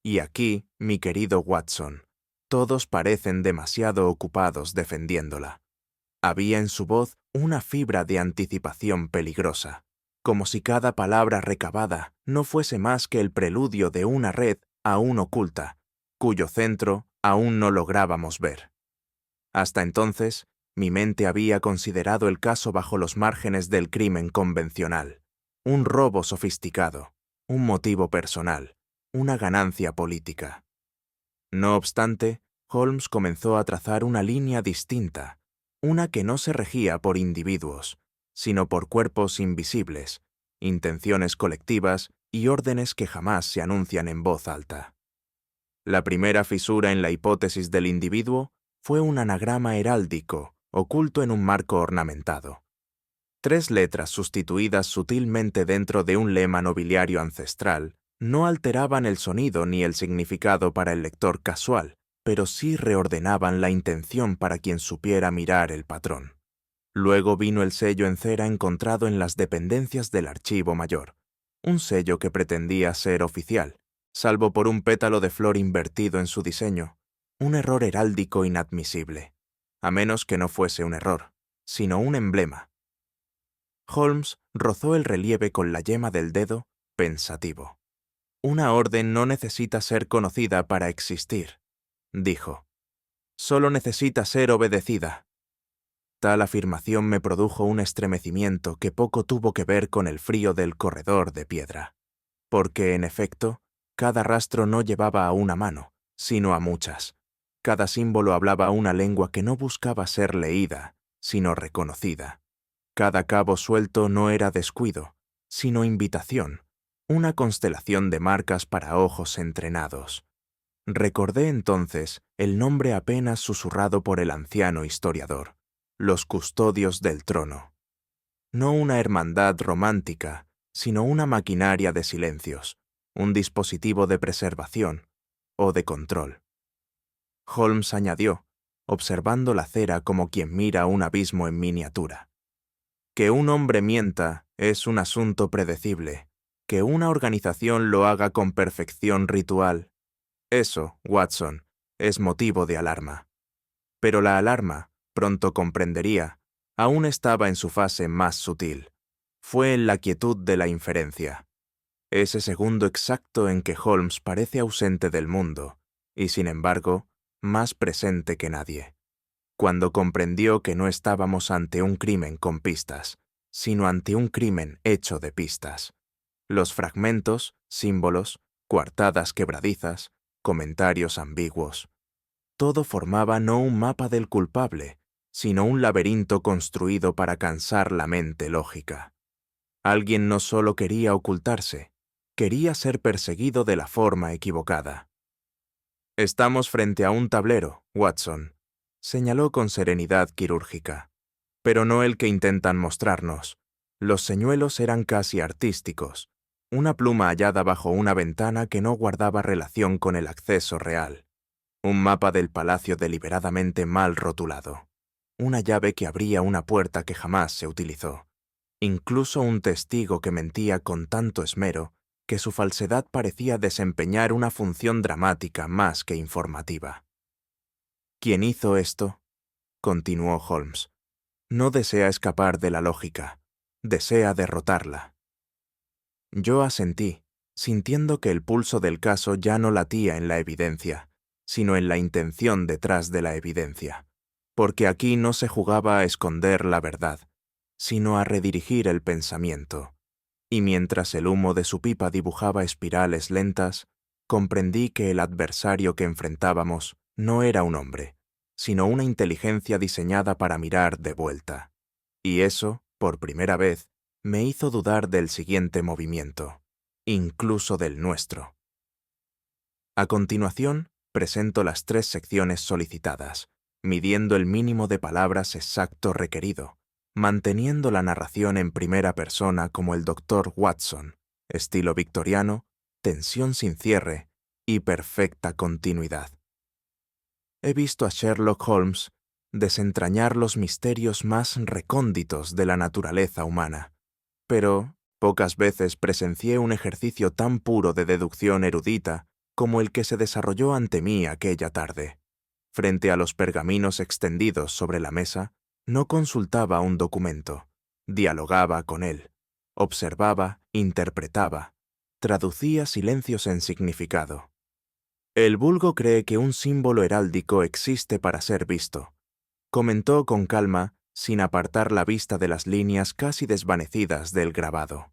Y aquí, mi querido Watson, todos parecen demasiado ocupados defendiéndola. Había en su voz una fibra de anticipación peligrosa, como si cada palabra recabada no fuese más que el preludio de una red aún oculta, cuyo centro aún no lográbamos ver. Hasta entonces, mi mente había considerado el caso bajo los márgenes del crimen convencional, un robo sofisticado, un motivo personal, una ganancia política. No obstante, Holmes comenzó a trazar una línea distinta, una que no se regía por individuos, sino por cuerpos invisibles, intenciones colectivas y órdenes que jamás se anuncian en voz alta. La primera fisura en la hipótesis del individuo fue un anagrama heráldico, oculto en un marco ornamentado. 3 letras sustituidas sutilmente dentro de un lema nobiliario ancestral no alteraban el sonido ni el significado para el lector casual, pero sí reordenaban la intención para quien supiera mirar el patrón. Luego vino el sello en cera encontrado en las dependencias del Archivo Mayor, un sello que pretendía ser oficial, salvo por un pétalo de flor invertido en su diseño, un error heráldico inadmisible, a menos que no fuese un error, sino un emblema. Holmes rozó el relieve con la yema del dedo, pensativo. Una orden no necesita ser conocida para existir, dijo. Solo necesita ser obedecida. Tal afirmación me produjo un estremecimiento que poco tuvo que ver con el frío del corredor de piedra, porque, en efecto, cada rastro no llevaba a una mano, sino a muchas. Cada símbolo hablaba una lengua que no buscaba ser leída, sino reconocida. Cada cabo suelto no era descuido, sino invitación, una constelación de marcas para ojos entrenados. Recordé entonces el nombre apenas susurrado por el anciano historiador, los custodios del trono. No una hermandad romántica, sino una maquinaria de silencios, un dispositivo de preservación o de control. Holmes añadió, observando la cera como quien mira un abismo en miniatura. Que un hombre mienta es un asunto predecible. Que una organización lo haga con perfección ritual. Eso, Watson, es motivo de alarma. Pero la alarma, pronto comprendería, aún estaba en su fase más sutil. Fue en la quietud de la inferencia. Ese segundo exacto en que Holmes parece ausente del mundo, y sin embargo, más presente que nadie. Cuando comprendió que no estábamos ante un crimen con pistas, sino ante un crimen hecho de pistas. Los fragmentos, símbolos, coartadas quebradizas, comentarios ambiguos. Todo formaba no un mapa del culpable, sino un laberinto construido para cansar la mente lógica. Alguien no solo quería ocultarse, quería ser perseguido de la forma equivocada. Estamos frente a un tablero, Watson, señaló con serenidad quirúrgica. Pero no el que intentan mostrarnos. Los señuelos eran casi artísticos, una pluma hallada bajo una ventana que no guardaba relación con el acceso real, un mapa del palacio deliberadamente mal rotulado, una llave que abría una puerta que jamás se utilizó, incluso un testigo que mentía con tanto esmero que su falsedad parecía desempeñar una función dramática más que informativa. ¿Quién hizo esto?, continuó Holmes. No desea escapar de la lógica, desea derrotarla. Yo asentí, sintiendo que el pulso del caso ya no latía en la evidencia, sino en la intención detrás de la evidencia, porque aquí no se jugaba a esconder la verdad, sino a redirigir el pensamiento. Y mientras el humo de su pipa dibujaba espirales lentas, comprendí que el adversario que enfrentábamos no era un hombre, sino una inteligencia diseñada para mirar de vuelta. Y eso, por primera vez, me hizo dudar del siguiente movimiento, incluso del nuestro. A continuación, presento las 3 secciones solicitadas, midiendo el mínimo de palabras exacto requerido, manteniendo la narración en primera persona como el Dr. Watson, estilo victoriano, tensión sin cierre y perfecta continuidad. He visto a Sherlock Holmes desentrañar los misterios más recónditos de la naturaleza humana, pero pocas veces presencié un ejercicio tan puro de deducción erudita como el que se desarrolló ante mí aquella tarde. Frente a los pergaminos extendidos sobre la mesa, no consultaba un documento, dialogaba con él, observaba, interpretaba, traducía silencios en significado. El vulgo cree que un símbolo heráldico existe para ser visto, comentó con calma, sin apartar la vista de las líneas casi desvanecidas del grabado.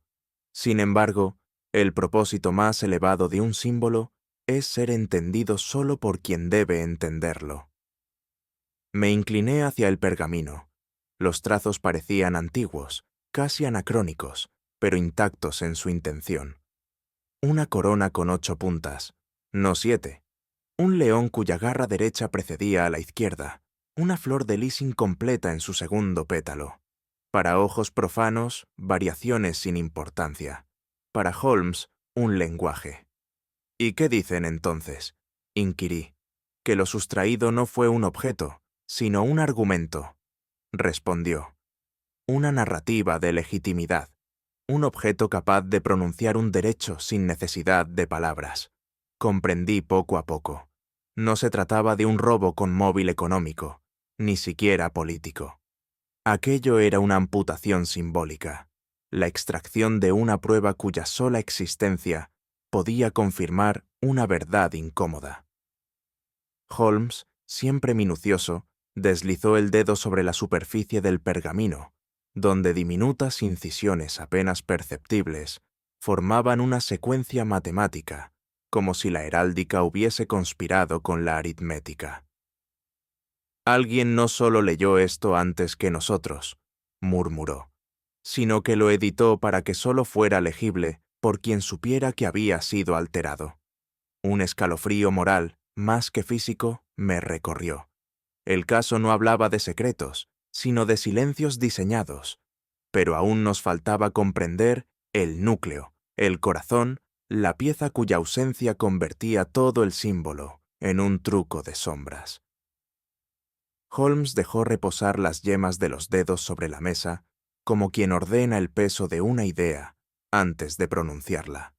Sin embargo, el propósito más elevado de un símbolo es ser entendido solo por quien debe entenderlo. Me incliné hacia el pergamino. Los trazos parecían antiguos, casi anacrónicos, pero intactos en su intención. Una corona con 8 puntas, no 7. Un león cuya garra derecha precedía a la izquierda. Una flor de lis incompleta en su segundo pétalo. Para ojos profanos, variaciones sin importancia. Para Holmes, un lenguaje. ¿Y qué dicen entonces?, inquirí. Que lo sustraído no fue un objeto, sino un argumento. Respondió. Una narrativa de legitimidad. Un objeto capaz de pronunciar un derecho sin necesidad de palabras. Comprendí poco a poco. No se trataba de un robo con móvil económico, ni siquiera político. Aquello era una amputación simbólica, la extracción de una prueba cuya sola existencia podía confirmar una verdad incómoda. Holmes, siempre minucioso, deslizó el dedo sobre la superficie del pergamino, donde diminutas incisiones apenas perceptibles formaban una secuencia matemática, como si la heráldica hubiese conspirado con la aritmética. Alguien no solo leyó esto antes que nosotros, murmuró, sino que lo editó para que solo fuera legible por quien supiera que había sido alterado. Un escalofrío moral, más que físico, me recorrió. El caso no hablaba de secretos, sino de silencios diseñados, pero aún nos faltaba comprender el núcleo, el corazón, la pieza cuya ausencia convertía todo el símbolo, en un truco de sombras. Holmes dejó reposar las yemas de los dedos sobre la mesa, como quien ordena el peso de una idea antes de pronunciarla.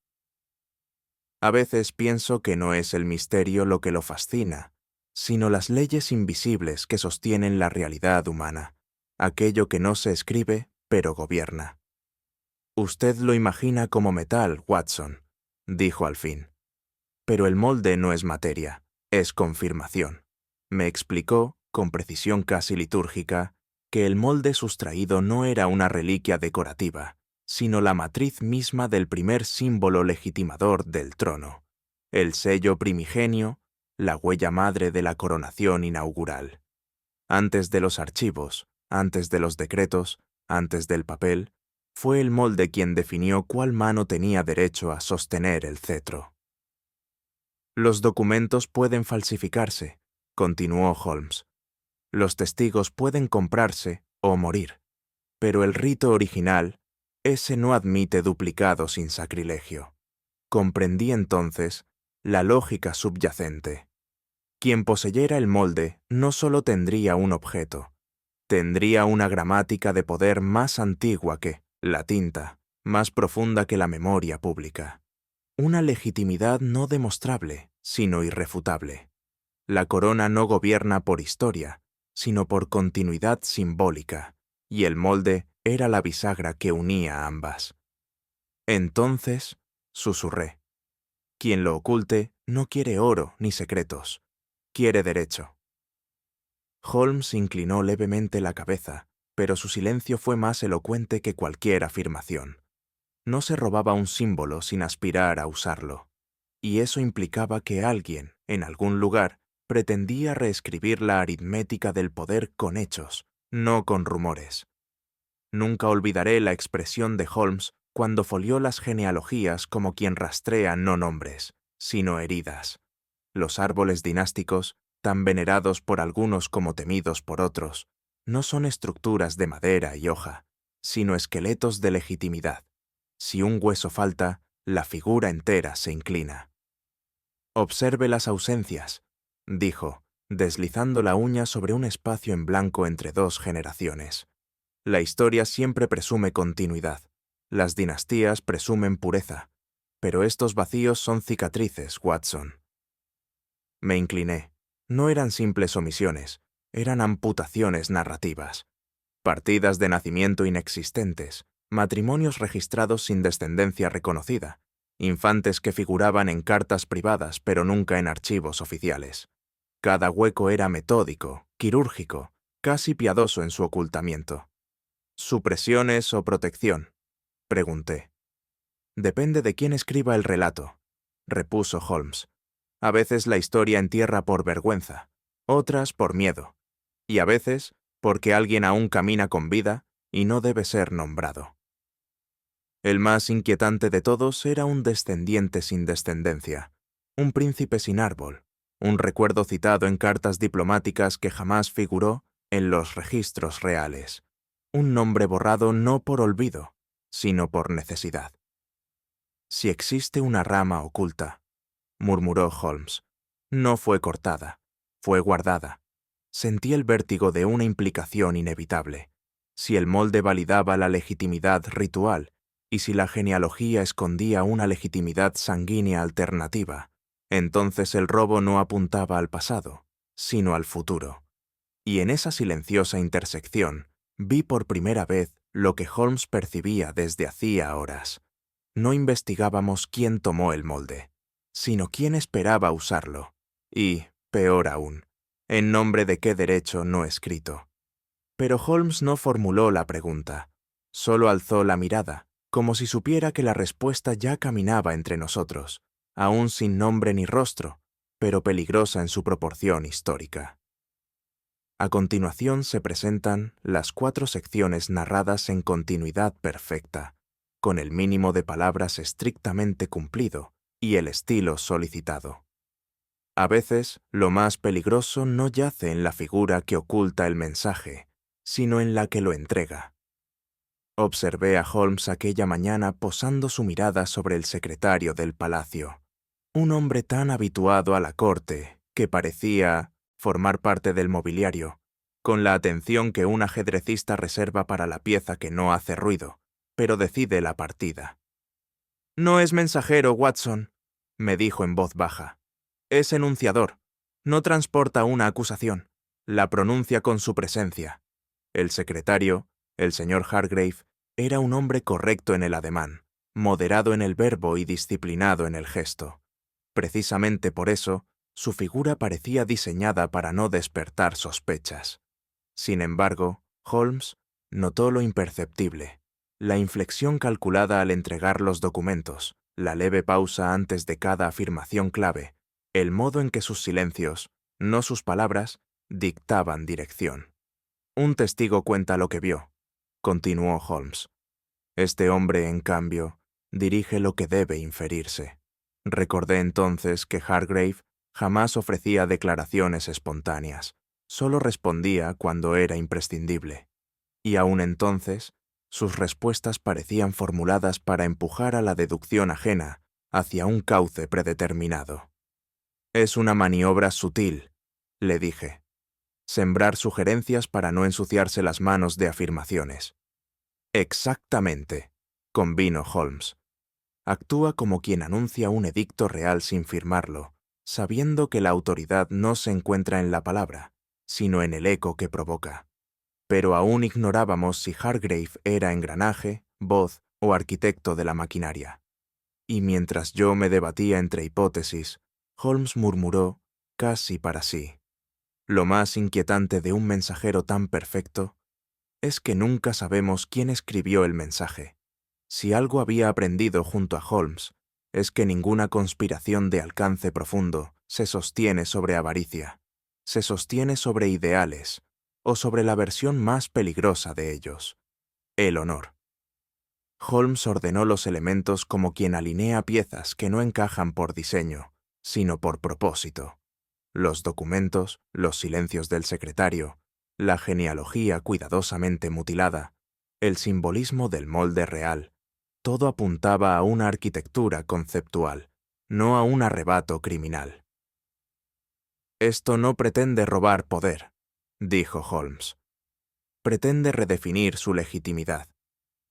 A veces pienso que no es el misterio lo que lo fascina, sino las leyes invisibles que sostienen la realidad humana, aquello que no se escribe, pero gobierna. Usted lo imagina como metal, Watson, dijo al fin. Pero el molde no es materia, es confirmación. Me explicó, con precisión casi litúrgica, que el molde sustraído no era una reliquia decorativa, sino la matriz misma del primer símbolo legitimador del trono, el sello primigenio, la huella madre de la coronación inaugural. Antes de los archivos, antes de los decretos, antes del papel, fue el molde quien definió cuál mano tenía derecho a sostener el cetro. Los documentos pueden falsificarse, continuó Holmes. Los testigos pueden comprarse o morir, pero el rito original, ese no admite duplicado sin sacrilegio. Comprendí entonces la lógica subyacente. Quien poseyera el molde no solo tendría un objeto, tendría una gramática de poder más antigua que la tinta, más profunda que la memoria pública. Una legitimidad no demostrable, sino irrefutable. La corona no gobierna por historia, sino por continuidad simbólica, y el molde era la bisagra que unía a ambas. Entonces, susurré, quien lo oculte no quiere oro ni secretos, quiere derecho. Holmes inclinó levemente la cabeza, pero su silencio fue más elocuente que cualquier afirmación. No se robaba un símbolo sin aspirar a usarlo, y eso implicaba que alguien, en algún lugar, pretendía reescribir la aritmética del poder con hechos, no con rumores. Nunca olvidaré la expresión de Holmes cuando folió las genealogías como quien rastrea no nombres, sino heridas. Los árboles dinásticos, tan venerados por algunos como temidos por otros, no son estructuras de madera y hoja, sino esqueletos de legitimidad. Si un hueso falta, la figura entera se inclina. Observe las ausencias, dijo, deslizando la uña sobre un espacio en blanco entre dos generaciones. La historia siempre presume continuidad. Las dinastías presumen pureza. Pero estos vacíos son cicatrices, Watson. Me incliné. No eran simples omisiones, eran amputaciones narrativas. Partidas de nacimiento inexistentes, matrimonios registrados sin descendencia reconocida, infantes que figuraban en cartas privadas pero nunca en archivos oficiales. Cada hueco era metódico, quirúrgico, casi piadoso en su ocultamiento. ¿Supresiones o protección?, pregunté. Depende de quién escriba el relato, repuso Holmes. A veces la historia entierra por vergüenza, otras por miedo, y a veces porque alguien aún camina con vida y no debe ser nombrado. El más inquietante de todos era un descendiente sin descendencia, un príncipe sin árbol, un recuerdo citado en cartas diplomáticas que jamás figuró en los registros reales, un nombre borrado no por olvido, sino por necesidad. Si existe una rama oculta, murmuró Holmes, no fue cortada, fue guardada. Sentí el vértigo de una implicación inevitable. Si el molde validaba la legitimidad ritual, y si la genealogía escondía una legitimidad sanguínea alternativa, entonces el robo no apuntaba al pasado, sino al futuro. Y en esa silenciosa intersección vi por primera vez lo que Holmes percibía desde hacía horas. No investigábamos quién tomó el molde, sino quién esperaba usarlo, y, peor aún, en nombre de qué derecho no escrito. Pero Holmes no formuló la pregunta, solo alzó la mirada, como si supiera que la respuesta ya caminaba entre nosotros, aún sin nombre ni rostro, pero peligrosa en su proporción histórica. A continuación se presentan las 4 secciones narradas en continuidad perfecta, con el mínimo de palabras estrictamente cumplido y el estilo solicitado. A veces, lo más peligroso no yace en la figura que oculta el mensaje, sino en la que lo entrega. Observé a Holmes aquella mañana posando su mirada sobre el secretario del palacio, un hombre tan habituado a la corte que parecía formar parte del mobiliario, con la atención que un ajedrecista reserva para la pieza que no hace ruido, pero decide la partida. «No es mensajero, Watson», me dijo en voz baja. «Es enunciador. No transporta una acusación. La pronuncia con su presencia». El secretario, el señor Hargrave, era un hombre correcto en el ademán, moderado en el verbo y disciplinado en el gesto. Precisamente por eso, su figura parecía diseñada para no despertar sospechas. Sin embargo, Holmes notó lo imperceptible, la inflexión calculada al entregar los documentos, la leve pausa antes de cada afirmación clave, el modo en que sus silencios, no sus palabras, dictaban dirección. «Un testigo cuenta lo que vio», continuó Holmes. «Este hombre, en cambio, dirige lo que debe inferirse». Recordé entonces que Hargrave jamás ofrecía declaraciones espontáneas, solo respondía cuando era imprescindible. Y aún entonces, sus respuestas parecían formuladas para empujar a la deducción ajena hacia un cauce predeterminado. «Es una maniobra sutil», le dije. «Sembrar sugerencias para no ensuciarse las manos de afirmaciones». «Exactamente», convino Holmes. «Actúa como quien anuncia un edicto real sin firmarlo, sabiendo que la autoridad no se encuentra en la palabra, sino en el eco que provoca». Pero aún ignorábamos si Hargrave era engranaje, voz o arquitecto de la maquinaria. Y mientras yo me debatía entre hipótesis, Holmes murmuró, casi para sí: «Lo más inquietante de un mensajero tan perfecto es que nunca sabemos quién escribió el mensaje». Si algo había aprendido junto a Holmes, es que ninguna conspiración de alcance profundo se sostiene sobre avaricia, se sostiene sobre ideales o sobre la versión más peligrosa de ellos, el honor. Holmes ordenó los elementos como quien alinea piezas que no encajan por diseño, sino por propósito. Los documentos, los silencios del secretario, la genealogía cuidadosamente mutilada, el simbolismo del molde real, todo apuntaba a una arquitectura conceptual, no a un arrebato criminal. «Esto no pretende robar poder», dijo Holmes. «Pretende redefinir su legitimidad.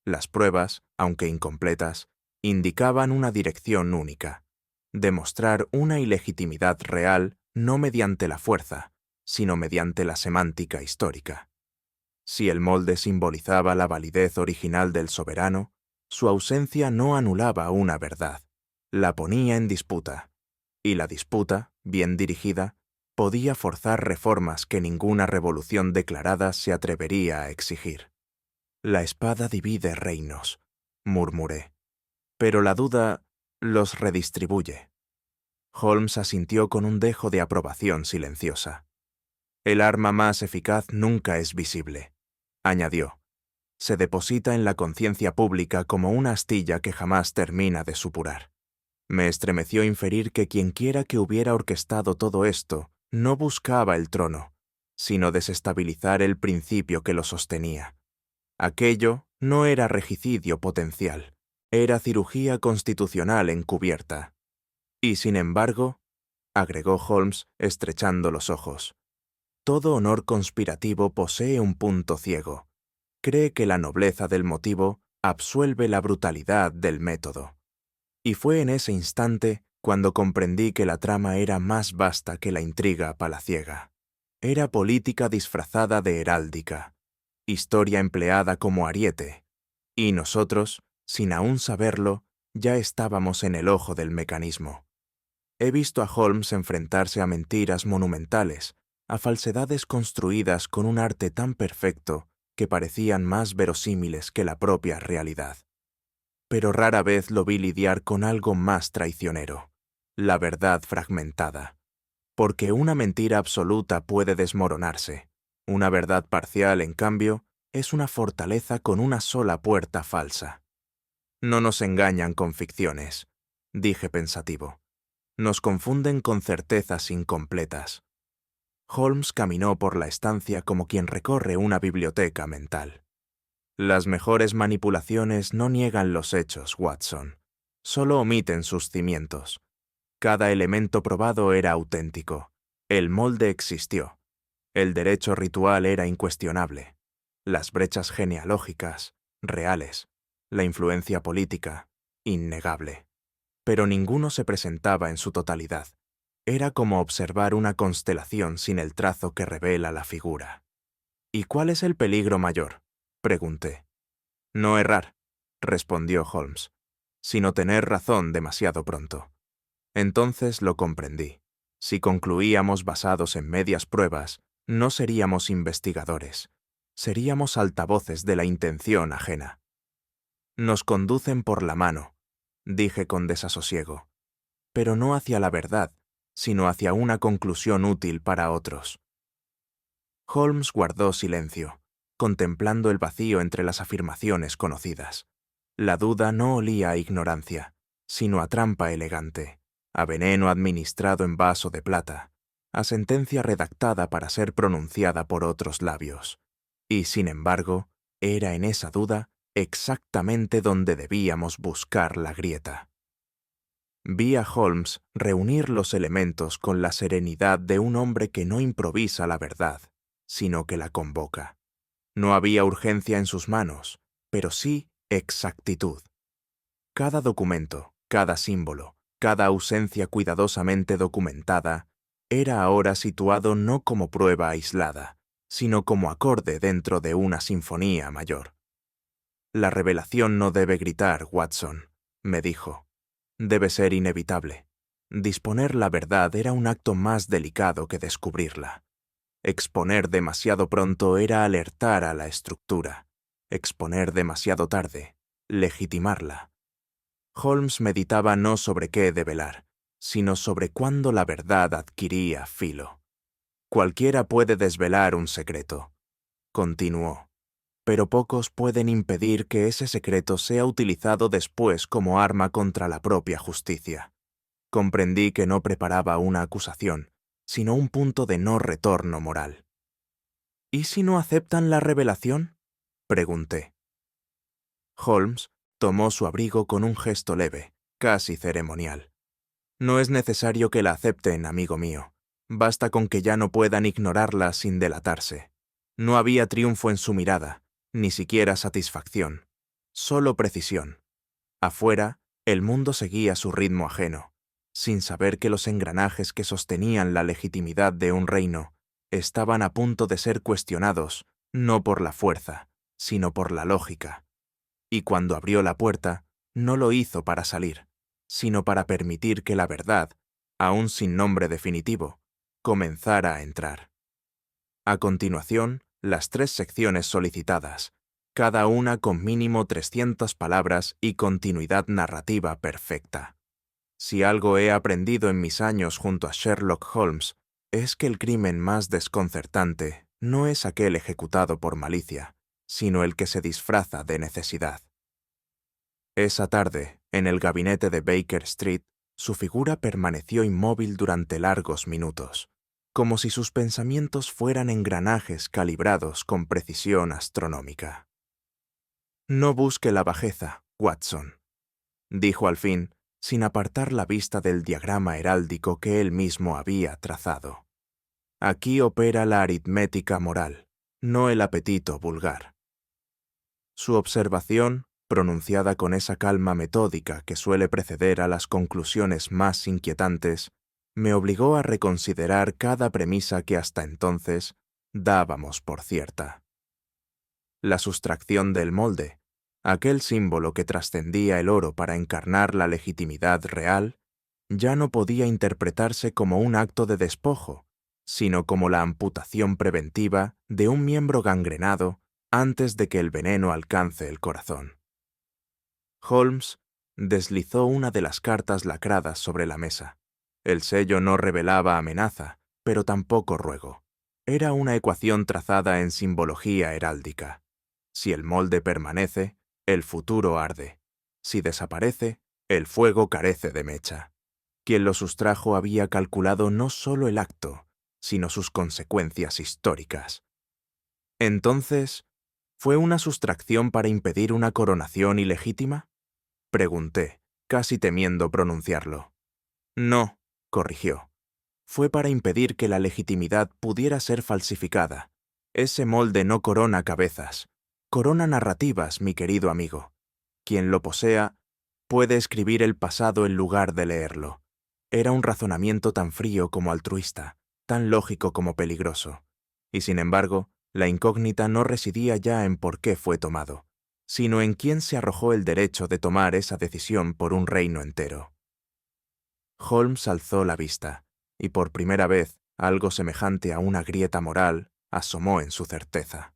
Las pruebas, aunque incompletas, indicaban una dirección única: demostrar una ilegitimidad real no mediante la fuerza, sino mediante la semántica histórica. Si el molde simbolizaba la validez original del soberano, su ausencia no anulaba una verdad, la ponía en disputa, y la disputa, bien dirigida, podía forzar reformas que ninguna revolución declarada se atrevería a exigir. «La espada divide reinos», murmuré, «pero la duda los redistribuye». Holmes asintió con un dejo de aprobación silenciosa. «El arma más eficaz nunca es visible», añadió. «Se deposita en la conciencia pública como una astilla que jamás termina de supurar». Me estremeció inferir que quienquiera que hubiera orquestado todo esto no buscaba el trono, sino desestabilizar el principio que lo sostenía. Aquello no era regicidio potencial, era cirugía constitucional encubierta. Y sin embargo, agregó Holmes estrechando los ojos, todo honor conspirativo posee un punto ciego. Cree que la nobleza del motivo absuelve la brutalidad del método. Y fue en ese instante cuando comprendí que la trama era más vasta que la intriga palaciega. Era política disfrazada de heráldica, historia empleada como ariete, y nosotros, sin aún saberlo, ya estábamos en el ojo del mecanismo. He visto a Holmes enfrentarse a mentiras monumentales, a falsedades construidas con un arte tan perfecto que parecían más verosímiles que la propia realidad. Pero rara vez lo vi lidiar con algo más traicionero: la verdad fragmentada. Porque una mentira absoluta puede desmoronarse. Una verdad parcial, en cambio, es una fortaleza con una sola puerta falsa. «No nos engañan con ficciones», dije pensativo. «Nos confunden con certezas incompletas». Holmes caminó por la estancia como quien recorre una biblioteca mental. «Las mejores manipulaciones no niegan los hechos, Watson. Solo omiten sus cimientos. Cada elemento probado era auténtico. El molde existió. El derecho ritual era incuestionable. Las brechas genealógicas, reales. La influencia política, innegable. Pero ninguno se presentaba en su totalidad. Era como observar una constelación sin el trazo que revela la figura. ¿Y cuál es el peligro mayor?, pregunté. No errar, respondió Holmes, sino tener razón demasiado pronto. Entonces lo comprendí. Si concluíamos basados en medias pruebas, no seríamos investigadores. Seríamos altavoces de la intención ajena. Nos conducen por la mano, dije con desasosiego, pero no hacia la verdad, sino hacia una conclusión útil para otros. Holmes guardó silencio, contemplando el vacío entre las afirmaciones conocidas. La duda no olía a ignorancia, sino a trampa elegante, a veneno administrado en vaso de plata, a sentencia redactada para ser pronunciada por otros labios. Y, sin embargo, era en esa duda exactamente donde debíamos buscar la grieta. Vi a Holmes reunir los elementos con la serenidad de un hombre que no improvisa la verdad, sino que la convoca. No había urgencia en sus manos, pero sí exactitud. Cada documento, cada símbolo, cada ausencia cuidadosamente documentada, era ahora situado no como prueba aislada, sino como acorde dentro de una sinfonía mayor. La revelación no debe gritar, Watson, me dijo. Debe ser inevitable. Disponer la verdad era un acto más delicado que descubrirla. Exponer demasiado pronto era alertar a la estructura. Exponer demasiado tarde, legitimarla. Holmes meditaba no sobre qué develar, sino sobre cuándo la verdad adquiría filo. Cualquiera puede desvelar un secreto, continuó, pero pocos pueden impedir que ese secreto sea utilizado después como arma contra la propia justicia. Comprendí que no preparaba una acusación, sino un punto de no retorno moral. ¿Y si no aceptan la revelación?, pregunté. Holmes tomó su abrigo con un gesto leve, casi ceremonial. No es necesario que la acepten, amigo mío. Basta con que ya no puedan ignorarla sin delatarse. No había triunfo en su mirada, ni siquiera satisfacción, solo precisión. Afuera, el mundo seguía su ritmo ajeno, sin saber que los engranajes que sostenían la legitimidad de un reino estaban a punto de ser cuestionados, no por la fuerza, sino por la lógica. Y cuando abrió la puerta, no lo hizo para salir, sino para permitir que la verdad, aún sin nombre definitivo, comenzara a entrar. A continuación, las 3 secciones solicitadas, cada una con mínimo 300 palabras y continuidad narrativa perfecta. Si algo he aprendido en mis años junto a Sherlock Holmes, es que el crimen más desconcertante no es aquel ejecutado por malicia, sino el que se disfraza de necesidad. Esa tarde, en el gabinete de Baker Street, su figura permaneció inmóvil durante largos minutos, como si sus pensamientos fueran engranajes calibrados con precisión astronómica. «No busque la bajeza, Watson», dijo al fin, sin apartar la vista del diagrama heráldico que él mismo había trazado. «Aquí opera la aritmética moral, no el apetito vulgar». Su observación, pronunciada con esa calma metódica que suele preceder a las conclusiones más inquietantes, me obligó a reconsiderar cada premisa que hasta entonces dábamos por cierta. La sustracción del molde, aquel símbolo que trascendía el oro para encarnar la legitimidad real, ya no podía interpretarse como un acto de despojo, sino como la amputación preventiva de un miembro gangrenado antes de que el veneno alcance el corazón. Holmes deslizó una de las cartas lacradas sobre la mesa. El sello no revelaba amenaza, pero tampoco ruego. Era una ecuación trazada en simbología heráldica. Si el molde permanece, el futuro arde. Si desaparece, el fuego carece de mecha. Quien lo sustrajo había calculado no solo el acto, sino sus consecuencias históricas. Entonces, ¿fue una sustracción para impedir una coronación ilegítima?, pregunté, casi temiendo pronunciarlo. No, corrigió. fue para impedir que la legitimidad pudiera ser falsificada. Ese molde no corona cabezas, corona narrativas, mi querido amigo. Quien lo posea puede escribir el pasado en lugar de leerlo. Era un razonamiento tan frío como altruista, tan lógico como peligroso. Y sin embargo, la incógnita no residía ya en por qué fue tomado, sino en quién se arrojó el derecho de tomar esa decisión por un reino entero. Holmes alzó la vista, y por primera vez algo semejante a una grieta moral asomó en su certeza.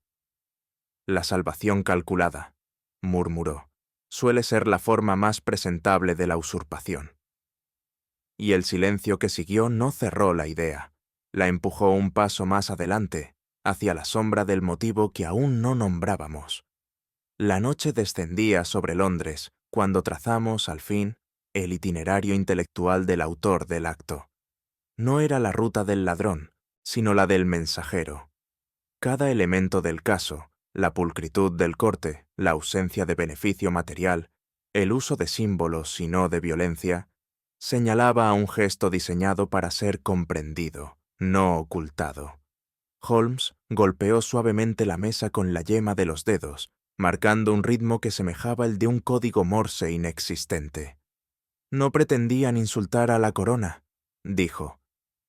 La salvación calculada, murmuró, suele ser la forma más presentable de la usurpación. Y el silencio que siguió no cerró la idea, la empujó un paso más adelante, hacia la sombra del motivo que aún no nombrábamos. La noche descendía sobre Londres cuando trazamos, al fin, el itinerario intelectual del autor del acto. No era la ruta del ladrón, sino la del mensajero. Cada elemento del caso, la pulcritud del corte, la ausencia de beneficio material, el uso de símbolos y no de violencia, señalaba a un gesto diseñado para ser comprendido, no ocultado. Holmes golpeó suavemente la mesa con la yema de los dedos, marcando un ritmo que semejaba el de un código Morse inexistente. No pretendían insultar a la corona, dijo.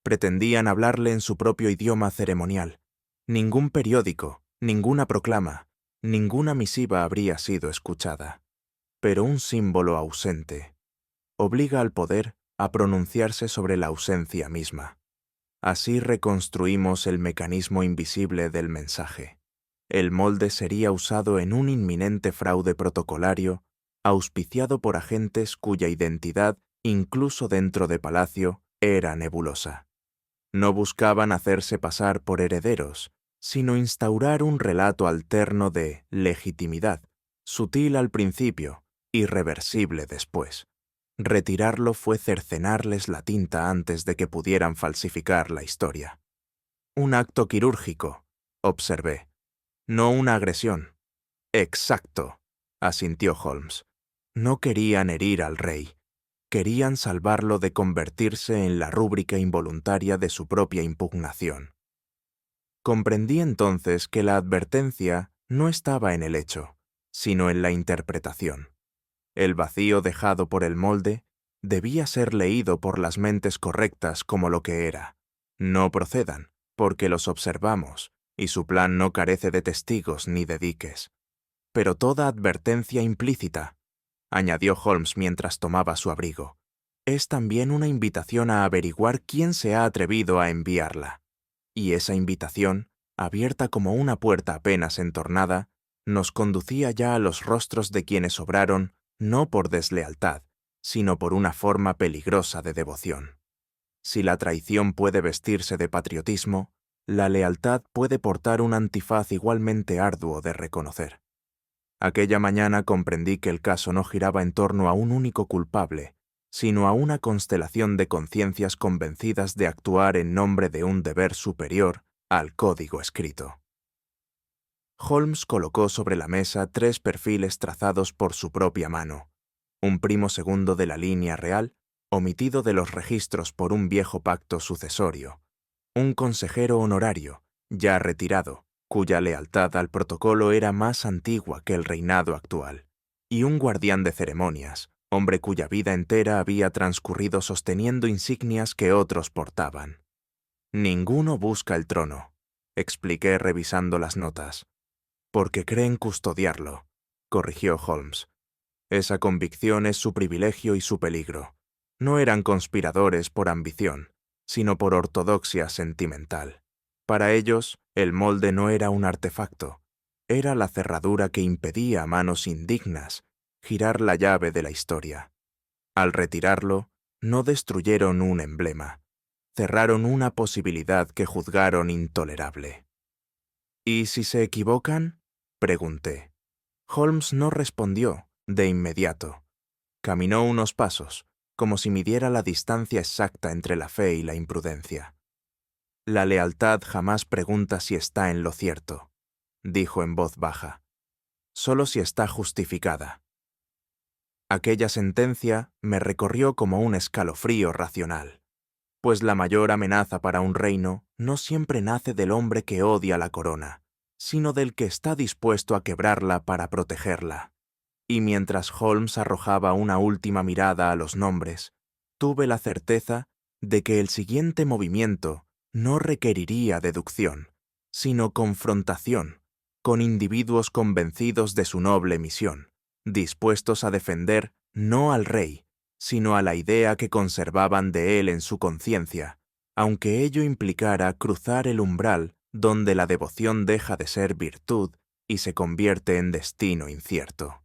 Pretendían hablarle en su propio idioma ceremonial. Ningún periódico, ninguna proclama, ninguna misiva habría sido escuchada. Pero un símbolo ausente obliga al poder a pronunciarse sobre la ausencia misma. Así reconstruimos el mecanismo invisible del mensaje. El molde sería usado en un inminente fraude protocolario, auspiciado por agentes cuya identidad, incluso dentro de Palacio, era nebulosa. No buscaban hacerse pasar por herederos, sino instaurar un relato alterno de legitimidad, sutil al principio, irreversible después. Retirarlo fue cercenarles la tinta antes de que pudieran falsificar la historia. Un acto quirúrgico, observé, no una agresión. Exacto, asintió Holmes. No querían herir al rey. Querían salvarlo de convertirse en la rúbrica involuntaria de su propia impugnación. Comprendí entonces que la advertencia no estaba en el hecho, sino en la interpretación. El vacío dejado por el molde debía ser leído por las mentes correctas como lo que era. No procedan, porque los observamos, y su plan no carece de testigos ni de diques. Pero toda advertencia implícita, añadió Holmes mientras tomaba su abrigo, es también una invitación a averiguar quién se ha atrevido a enviarla. Y esa invitación, abierta como una puerta apenas entornada, nos conducía ya a los rostros de quienes obraron no por deslealtad, sino por una forma peligrosa de devoción. Si la traición puede vestirse de patriotismo, la lealtad puede portar un antifaz igualmente arduo de reconocer. Aquella mañana comprendí que el caso no giraba en torno a un único culpable, sino a una constelación de conciencias convencidas de actuar en nombre de un deber superior al código escrito. Holmes colocó sobre la mesa 3 perfiles trazados por su propia mano, un primo segundo de la línea real, omitido de los registros por un viejo pacto sucesorio, un consejero honorario, ya retirado, cuya lealtad al protocolo era más antigua que el reinado actual, y un guardián de ceremonias, hombre cuya vida entera había transcurrido sosteniendo insignias que otros portaban. Ninguno busca el trono, expliqué revisando las notas. Porque creen custodiarlo, corrigió Holmes. Esa convicción es su privilegio y su peligro. No eran conspiradores por ambición, sino por ortodoxia sentimental. Para ellos, el molde no era un artefacto, era la cerradura que impedía a manos indignas girar la llave de la historia. Al retirarlo, no destruyeron un emblema, cerraron una posibilidad que juzgaron intolerable. ¿Y si se equivocan?, pregunté. Holmes no respondió de inmediato. Caminó unos pasos, como si midiera la distancia exacta entre la fe y la imprudencia. La lealtad jamás pregunta si está en lo cierto, dijo en voz baja, solo si está justificada. Aquella sentencia me recorrió como un escalofrío racional. pues la mayor amenaza para un reino no siempre nace del hombre que odia la corona, sino del que está dispuesto a quebrarla para protegerla. Y mientras Holmes arrojaba una última mirada a los nombres, tuve la certeza de que el siguiente movimiento no requeriría deducción, sino confrontación, con individuos convencidos de su noble misión, dispuestos a defender no al rey, sino a la idea que conservaban de él en su conciencia, aunque ello implicara cruzar el umbral donde la devoción deja de ser virtud y se convierte en destino incierto.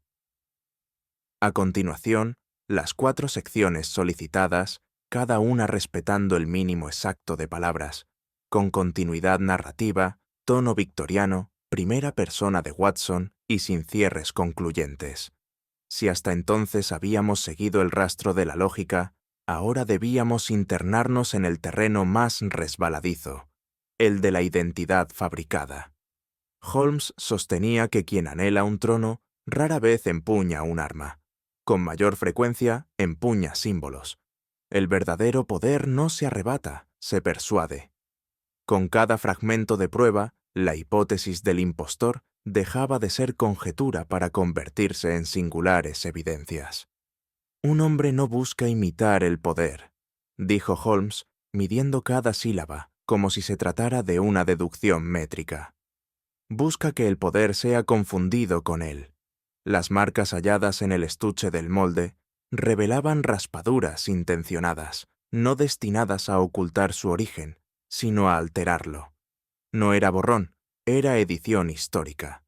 A continuación, las 4 secciones solicitadas, cada una respetando el mínimo exacto de palabras, con continuidad narrativa, tono victoriano, primera persona de Watson y sin cierres concluyentes. Si hasta entonces habíamos seguido el rastro de la lógica, ahora debíamos internarnos en el terreno más resbaladizo, el de la identidad fabricada. Holmes sostenía que quien anhela un trono rara vez empuña un arma. Con mayor frecuencia empuña símbolos. El verdadero poder no se arrebata, se persuade. Con cada fragmento de prueba, la hipótesis del impostor dejaba de ser conjetura para convertirse en singulares evidencias. Un hombre no busca imitar el poder, dijo Holmes, midiendo cada sílaba como si se tratara de una deducción métrica. Busca que el poder sea confundido con él. Las marcas halladas en el estuche del molde revelaban raspaduras intencionadas, no destinadas a ocultar su origen, sino a alterarlo. No era borrón, era edición histórica.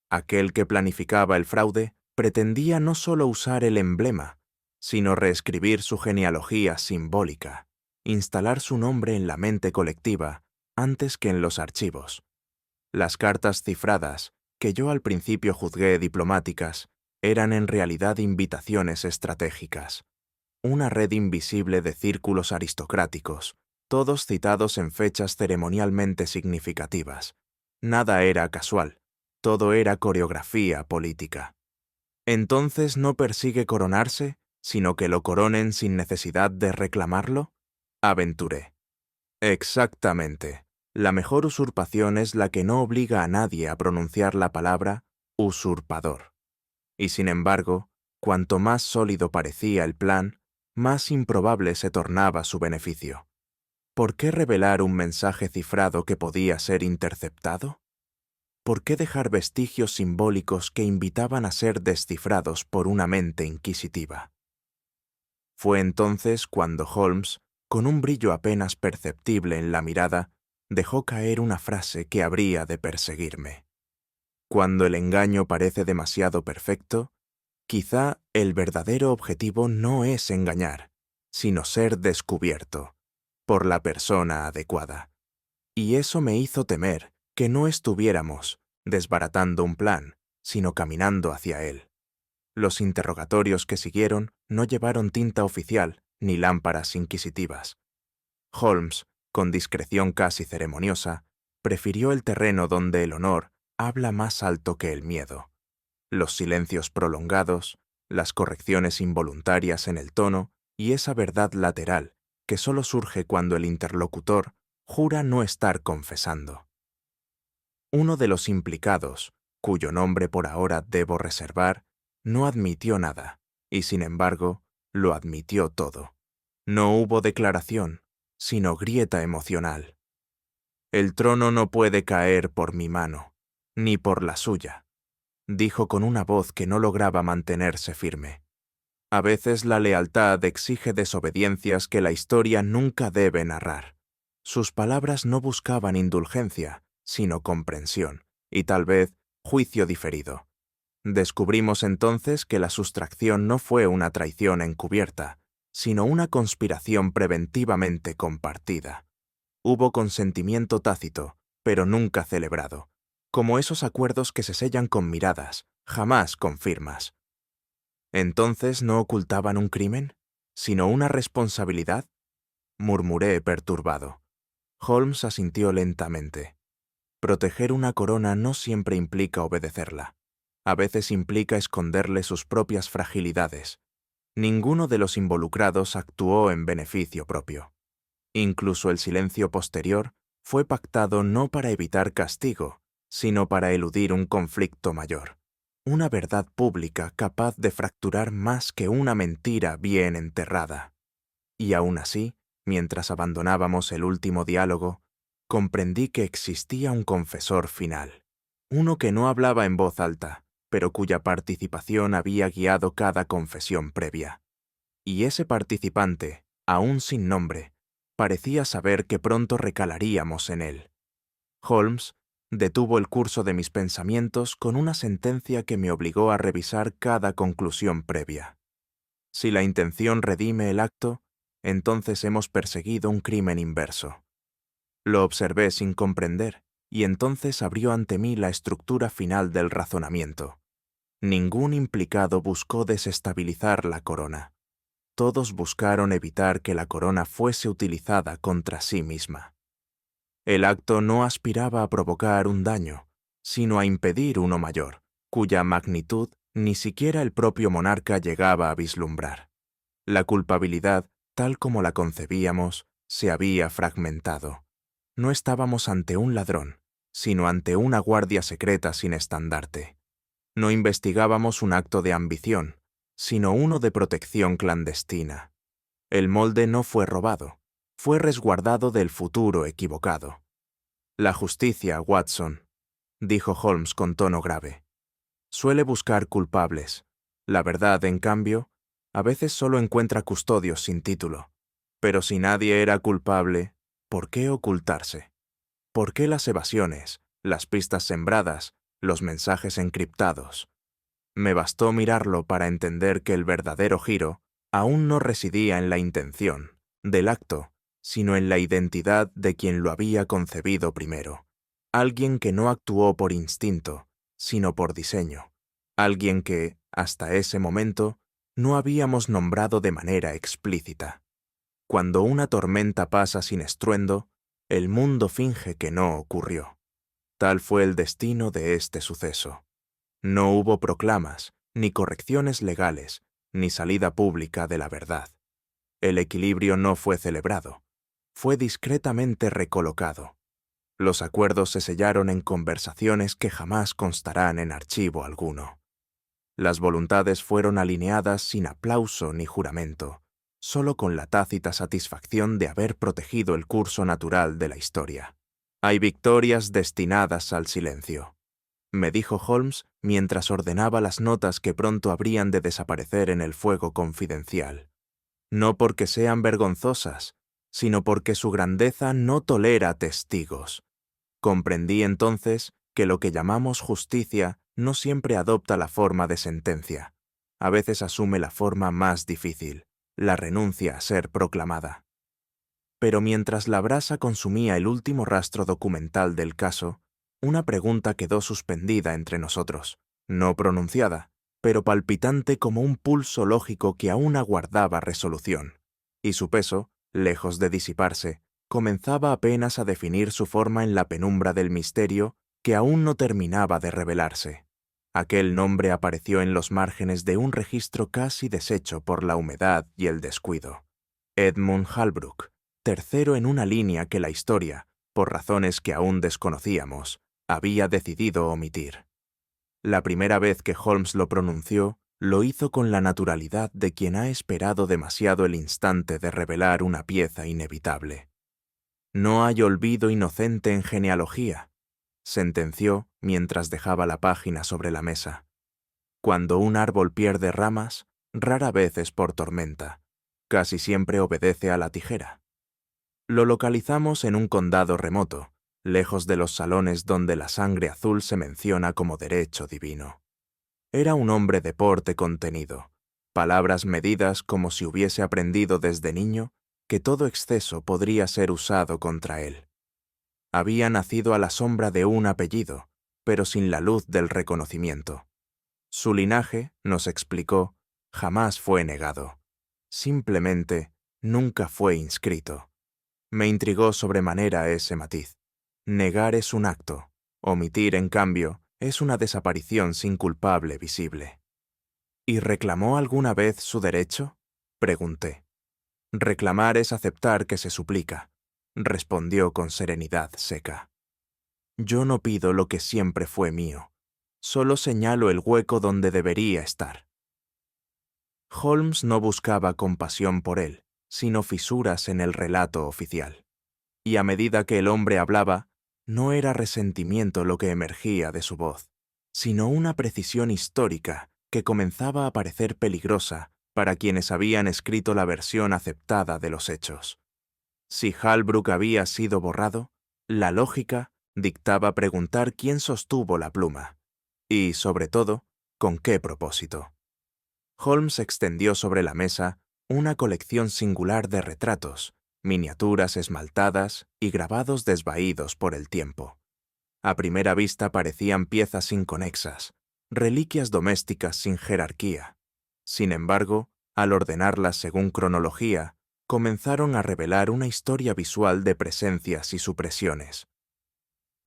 Aquel que planificaba el fraude pretendía no solo usar el emblema, sino reescribir su genealogía simbólica, instalar su nombre en la mente colectiva antes que en los archivos. Las cartas cifradas, que yo al principio juzgué diplomáticas, eran en realidad invitaciones estratégicas. Una red invisible de círculos aristocráticos, todos citados en fechas ceremonialmente significativas. Nada era casual, todo era coreografía política. ¿Entonces no persigue coronarse, sino que lo coronen sin necesidad de reclamarlo? Aventuré. Exactamente. La mejor usurpación es la que no obliga a nadie a pronunciar la palabra usurpador. Y sin embargo, cuanto más sólido parecía el plan, más improbable se tornaba su beneficio. ¿Por qué revelar un mensaje cifrado que podía ser interceptado? ¿Por qué dejar vestigios simbólicos que invitaban a ser descifrados por una mente inquisitiva? Fue entonces cuando Holmes, con un brillo apenas perceptible en la mirada, dejó caer una frase que habría de perseguirme. Cuando el engaño parece demasiado perfecto, quizá el verdadero objetivo no es engañar, sino ser descubierto por la persona adecuada. Y eso me hizo temer que no estuviéramos desbaratando un plan, sino caminando hacia él. Los interrogatorios que siguieron no llevaron tinta oficial ni lámparas inquisitivas. Holmes, con discreción casi ceremoniosa, prefirió el terreno donde el honor habla más alto que el miedo. Los silencios prolongados, las correcciones involuntarias en el tono y esa verdad lateral que solo surge cuando el interlocutor jura no estar confesando. Uno de los implicados, cuyo nombre por ahora debo reservar, no admitió nada, y sin embargo, lo admitió todo. No hubo declaración, sino grieta emocional. El trono no puede caer por mi mano, ni por la suya, dijo con una voz que no lograba mantenerse firme. A veces la lealtad exige desobediencias que la historia nunca debe narrar. Sus palabras no buscaban indulgencia, sino comprensión, y tal vez juicio diferido. Descubrimos entonces que la sustracción no fue una traición encubierta, sino una conspiración preventivamente compartida. Hubo consentimiento tácito, pero nunca celebrado, como esos acuerdos que se sellan con miradas, jamás con firmas. ¿Entonces no ocultaban un crimen, sino una responsabilidad? Murmuré perturbado. Holmes asintió lentamente. Proteger una corona no siempre implica obedecerla. A veces implica esconderle sus propias fragilidades. Ninguno de los involucrados actuó en beneficio propio. Incluso el silencio posterior fue pactado no para evitar castigo, sino para eludir un conflicto mayor. Una verdad pública capaz de fracturar más que una mentira bien enterrada. Y aún así, mientras abandonábamos el último diálogo, comprendí que existía un confesor final. Uno que no hablaba en voz alta, pero cuya participación había guiado cada confesión previa. Y ese participante, aún sin nombre, parecía saber que pronto recalaríamos en él. Holmes detuvo el curso de mis pensamientos con una sentencia que me obligó a revisar cada conclusión previa. Si la intención redime el acto, entonces hemos perseguido un crimen inverso. Lo observé sin comprender, y entonces abrió ante mí la estructura final del razonamiento. Ningún implicado buscó desestabilizar la corona. Todos buscaron evitar que la corona fuese utilizada contra sí misma. El acto no aspiraba a provocar un daño, sino a impedir uno mayor, cuya magnitud ni siquiera el propio monarca llegaba a vislumbrar. La culpabilidad, tal como la concebíamos, se había fragmentado. No estábamos ante un ladrón, sino ante una guardia secreta sin estandarte. No investigábamos un acto de ambición, sino uno de protección clandestina. El molde no fue robado, fue resguardado del futuro equivocado. La justicia, Watson, dijo Holmes con tono grave, suele buscar culpables. La verdad, en cambio, a veces solo encuentra custodios sin título. Pero si nadie era culpable, ¿por qué ocultarse? ¿Por qué las evasiones, las pistas sembradas, los mensajes encriptados? Me bastó mirarlo para entender que el verdadero giro aún no residía en la intención del acto, sino en la identidad de quien lo había concebido primero. Alguien que no actuó por instinto, sino por diseño. Alguien que, hasta ese momento, no habíamos nombrado de manera explícita. Cuando una tormenta pasa sin estruendo, el mundo finge que no ocurrió. Tal fue el destino de este suceso. No hubo proclamas, ni correcciones legales, ni salida pública de la verdad. El equilibrio no fue celebrado, fue discretamente recolocado. Los acuerdos se sellaron en conversaciones que jamás constarán en archivo alguno. Las voluntades fueron alineadas sin aplauso ni juramento, solo con la tácita satisfacción de haber protegido el curso natural de la historia. Hay victorias destinadas al silencio, me dijo Holmes mientras ordenaba las notas que pronto habrían de desaparecer en el fuego confidencial. No porque sean vergonzosas, sino porque su grandeza no tolera testigos. Comprendí entonces que lo que llamamos justicia no siempre adopta la forma de sentencia. A veces asume la forma más difícil, la renuncia a ser proclamada. Pero mientras la brasa consumía el último rastro documental del caso, una pregunta quedó suspendida entre nosotros, no pronunciada, pero palpitante como un pulso lógico que aún aguardaba resolución, y su peso, lejos de disiparse, comenzaba apenas a definir su forma en la penumbra del misterio que aún no terminaba de revelarse. Aquel nombre apareció en los márgenes de un registro casi deshecho por la humedad y el descuido. Edmund Holbrook, tercero en una línea que la historia, por razones que aún desconocíamos, había decidido omitir. La primera vez que Holmes lo pronunció, lo hizo con la naturalidad de quien ha esperado demasiado el instante de revelar una pieza inevitable. No hay olvido inocente en genealogía, sentenció mientras dejaba la página sobre la mesa. Cuando un árbol pierde ramas, rara vez es por tormenta, casi siempre obedece a la tijera. Lo localizamos en un condado remoto, lejos de los salones donde la sangre azul se menciona como derecho divino. Era un hombre de porte contenido, palabras medidas como si hubiese aprendido desde niño que todo exceso podría ser usado contra él. Había nacido a la sombra de un apellido, pero sin la luz del reconocimiento. Su linaje, nos explicó, jamás fue negado. Simplemente, nunca fue inscrito. Me intrigó sobremanera ese matiz. Negar es un acto, omitir, en cambio, es una desaparición sin culpable visible. ¿Y reclamó alguna vez su derecho?, pregunté. Reclamar es aceptar que se suplica, respondió con serenidad seca. Yo no pido lo que siempre fue mío, solo señalo el hueco donde debería estar. Holmes no buscaba compasión por él, sino fisuras en el relato oficial. Y a medida que el hombre hablaba, no era resentimiento lo que emergía de su voz, sino una precisión histórica que comenzaba a parecer peligrosa para quienes habían escrito la versión aceptada de los hechos. Si Halbrook había sido borrado, la lógica dictaba preguntar quién sostuvo la pluma, y, sobre todo, con qué propósito. Holmes extendió sobre la mesa una colección singular de retratos, miniaturas esmaltadas y grabados desvaídos por el tiempo. A primera vista parecían piezas inconexas, reliquias domésticas sin jerarquía. Sin embargo, al ordenarlas según cronología, comenzaron a revelar una historia visual de presencias y supresiones.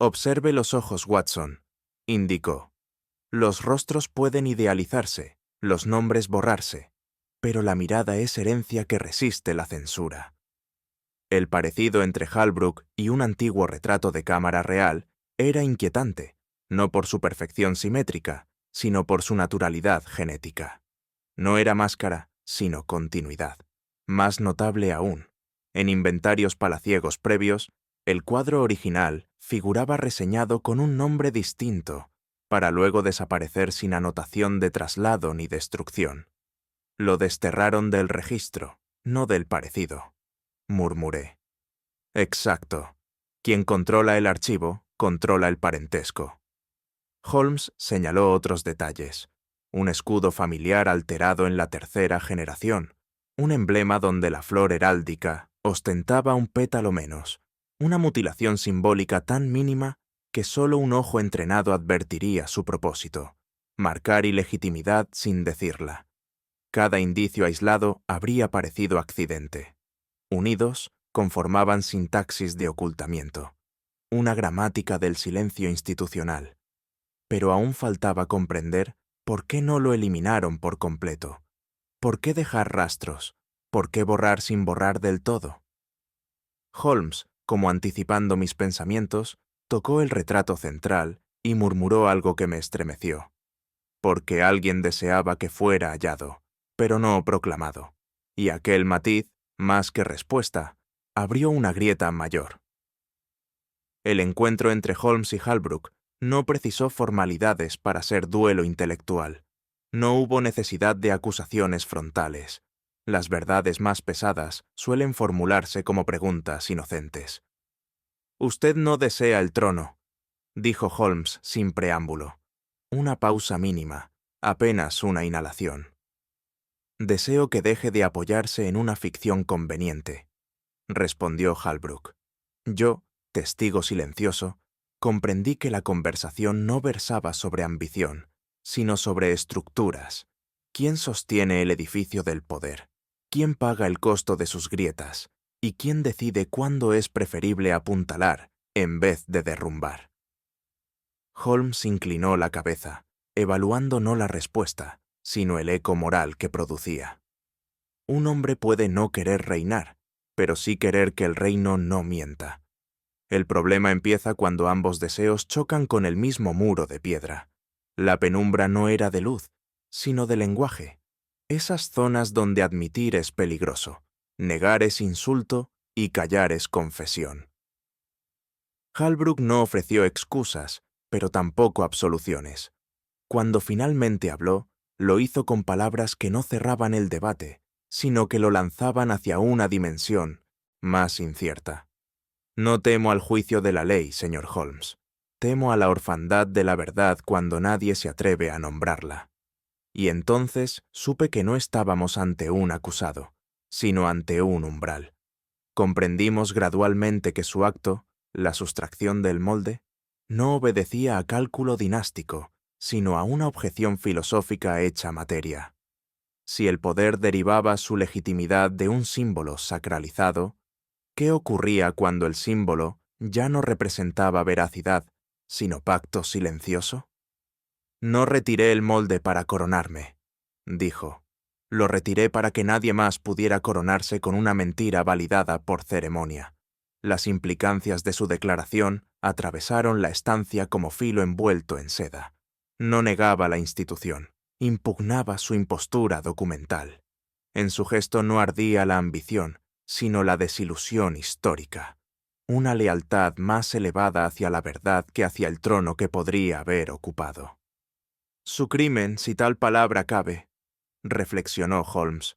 Observe los ojos, Watson, indicó. Los rostros pueden idealizarse, los nombres borrarse, pero la mirada es herencia que resiste la censura. El parecido entre Halbrook y un antiguo retrato de cámara real era inquietante, no por su perfección simétrica, sino por su naturalidad genética. No era máscara, sino continuidad. Más notable aún, en inventarios palaciegos previos, el cuadro original figuraba reseñado con un nombre distinto, para luego desaparecer sin anotación de traslado ni destrucción. Lo desterraron del registro, no del parecido, murmuré. Exacto. Quien controla el archivo, controla el parentesco. Holmes señaló otros detalles. Un escudo familiar alterado en la tercera generación, un emblema donde la flor heráldica ostentaba un pétalo menos, una mutilación simbólica tan mínima que solo un ojo entrenado advertiría su propósito, marcar ilegitimidad sin decirla. Cada indicio aislado habría parecido accidente. Unidos, conformaban sintaxis de ocultamiento, una gramática del silencio institucional. Pero aún faltaba comprender por qué no lo eliminaron por completo. ¿Por qué dejar rastros? ¿Por qué borrar sin borrar del todo? Holmes, como anticipando mis pensamientos, tocó el retrato central y murmuró algo que me estremeció. Porque alguien deseaba que fuera hallado, pero no proclamado. Y aquel matiz, más que respuesta, abrió una grieta mayor. El encuentro entre Holmes y Halbrook no precisó formalidades para ser duelo intelectual. No hubo necesidad de acusaciones frontales. Las verdades más pesadas suelen formularse como preguntas inocentes. «Usted no desea el trono», dijo Holmes sin preámbulo. Una pausa mínima, apenas una inhalación. «Deseo que deje de apoyarse en una ficción conveniente», respondió Halbrook. Yo, testigo silencioso, comprendí que la conversación no versaba sobre ambición, sino sobre estructuras. ¿Quién sostiene el edificio del poder? ¿Quién paga el costo de sus grietas? ¿Y quién decide cuándo es preferible apuntalar en vez de derrumbar? Holmes inclinó la cabeza, evaluando no la respuesta, sino el eco moral que producía. Un hombre puede no querer reinar, pero sí querer que el reino no mienta. El problema empieza cuando ambos deseos chocan con el mismo muro de piedra. La penumbra no era de luz, sino de lenguaje. Esas zonas donde admitir es peligroso, negar es insulto y callar es confesión. Halbrook no ofreció excusas, pero tampoco absoluciones. Cuando finalmente habló, lo hizo con palabras que no cerraban el debate, sino que lo lanzaban hacia una dimensión más incierta. No temo al juicio de la ley, señor Holmes. Temo a la orfandad de la verdad cuando nadie se atreve a nombrarla. Y entonces supe que no estábamos ante un acusado, sino ante un umbral. Comprendimos gradualmente que su acto, la sustracción del molde, no obedecía a cálculo dinástico, sino a una objeción filosófica hecha materia. Si el poder derivaba su legitimidad de un símbolo sacralizado, ¿qué ocurría cuando el símbolo ya no representaba veracidad, sino pacto silencioso? No retiré el molde para coronarme, dijo. Lo retiré para que nadie más pudiera coronarse con una mentira validada por ceremonia. Las implicancias de su declaración atravesaron la estancia como filo envuelto en seda. No negaba la institución, impugnaba su impostura documental. En su gesto no ardía la ambición, sino la desilusión histórica. Una lealtad más elevada hacia la verdad que hacia el trono que podría haber ocupado. Su crimen, si tal palabra cabe, reflexionó Holmes,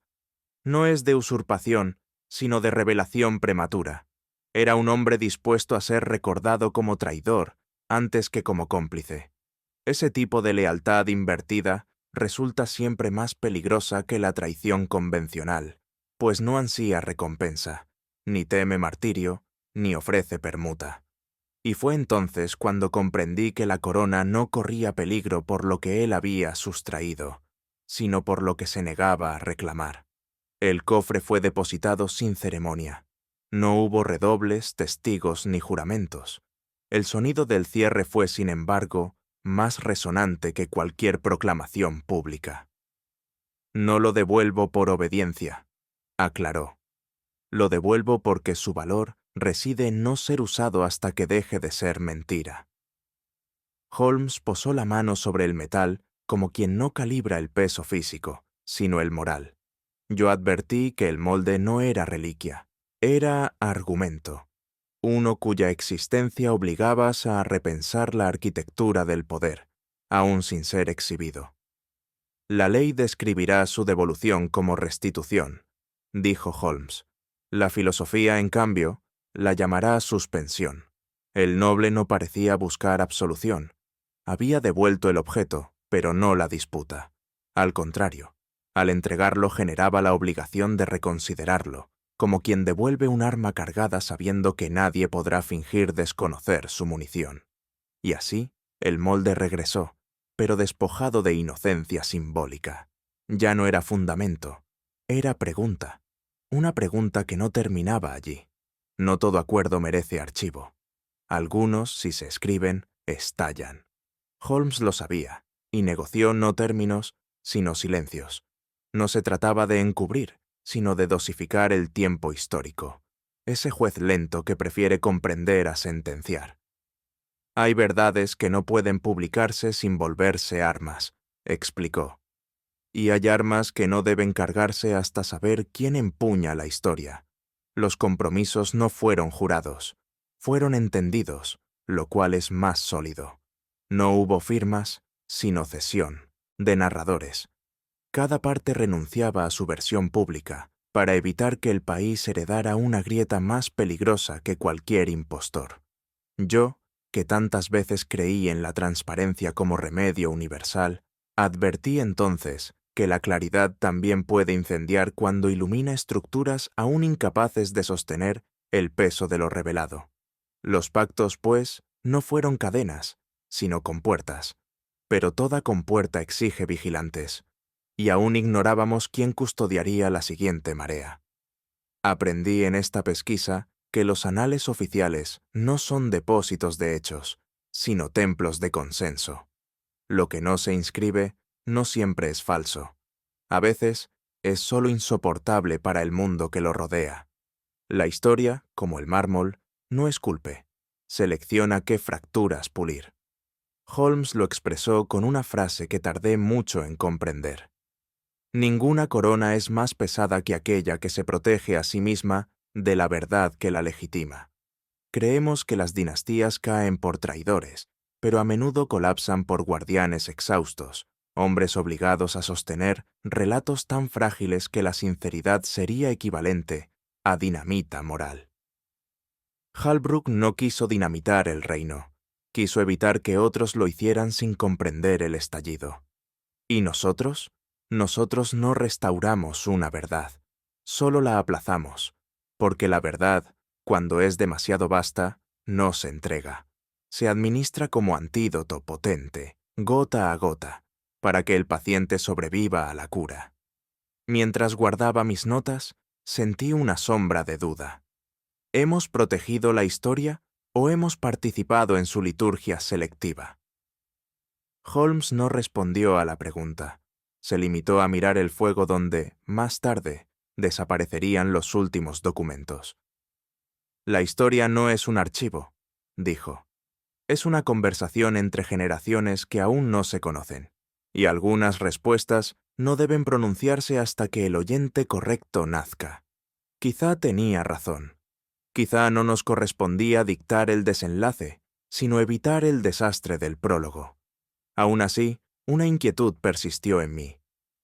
no es de usurpación, sino de revelación prematura. Era un hombre dispuesto a ser recordado como traidor antes que como cómplice. Ese tipo de lealtad invertida resulta siempre más peligrosa que la traición convencional, pues no ansía recompensa, ni teme martirio, ni ofrece permuta. Y fue entonces cuando comprendí que la corona no corría peligro por lo que él había sustraído, sino por lo que se negaba a reclamar. El cofre fue depositado sin ceremonia. No hubo redobles, testigos ni juramentos. El sonido del cierre fue, sin embargo, más resonante que cualquier proclamación pública. No lo devuelvo por obediencia, aclaró. Lo devuelvo porque su valor reside en no ser usado hasta que deje de ser mentira. Holmes posó la mano sobre el metal como quien no calibra el peso físico, sino el moral. Yo advertí que el molde no era reliquia, era argumento, uno cuya existencia obligaba a repensar la arquitectura del poder, aún sin ser exhibido. La ley describirá su devolución como restitución, dijo Holmes. La filosofía, en cambio, la llamará suspensión. El noble no parecía buscar absolución. Había devuelto el objeto, pero no la disputa. Al contrario, al entregarlo generaba la obligación de reconsiderarlo, como quien devuelve un arma cargada sabiendo que nadie podrá fingir desconocer su munición. Y así, el molde regresó, pero despojado de inocencia simbólica. Ya no era fundamento, era pregunta. Una pregunta que no terminaba allí. No todo acuerdo merece archivo. Algunos, si se escriben, estallan. Holmes lo sabía, y negoció no términos, sino silencios. No se trataba de encubrir, sino de dosificar el tiempo histórico. Ese juez lento que prefiere comprender a sentenciar. Hay verdades que no pueden publicarse sin volverse armas, explicó. Y hay armas que no deben cargarse hasta saber quién empuña la historia. Los compromisos no fueron jurados, fueron entendidos, lo cual es más sólido. No hubo firmas, sino cesión, de narradores. Cada parte renunciaba a su versión pública para evitar que el país heredara una grieta más peligrosa que cualquier impostor. Yo, que tantas veces creí en la transparencia como remedio universal, advertí entonces que la claridad también puede incendiar cuando ilumina estructuras aún incapaces de sostener el peso de lo revelado. Los pactos, pues, no fueron cadenas, sino compuertas, pero toda compuerta exige vigilantes, y aún ignorábamos quién custodiaría la siguiente marea. Aprendí en esta pesquisa que los anales oficiales no son depósitos de hechos, sino templos de consenso. Lo que no se inscribe no siempre es falso. A veces es solo insoportable para el mundo que lo rodea. La historia, como el mármol, no esculpe, selecciona qué fracturas pulir. Holmes lo expresó con una frase que tardé mucho en comprender. Ninguna corona es más pesada que aquella que se protege a sí misma de la verdad que la legitima. Creemos que las dinastías caen por traidores, pero a menudo colapsan por guardianes exhaustos, hombres obligados a sostener relatos tan frágiles que la sinceridad sería equivalente a dinamita moral. Halbrook no quiso dinamitar el reino, quiso evitar que otros lo hicieran sin comprender el estallido. ¿Y nosotros? Nosotros no restauramos una verdad, solo la aplazamos, porque la verdad, cuando es demasiado vasta, no se entrega. Se administra como antídoto potente, gota a gota, para que el paciente sobreviva a la cura. Mientras guardaba mis notas, sentí una sombra de duda. ¿Hemos protegido la historia o hemos participado en su liturgia selectiva? Holmes no respondió a la pregunta. Se limitó a mirar el fuego donde, más tarde, desaparecerían los últimos documentos. La historia no es un archivo, dijo. Es una conversación entre generaciones que aún no se conocen, y algunas respuestas no deben pronunciarse hasta que el oyente correcto nazca. Quizá tenía razón. Quizá no nos correspondía dictar el desenlace, sino evitar el desastre del prólogo. Aún así, una inquietud persistió en mí.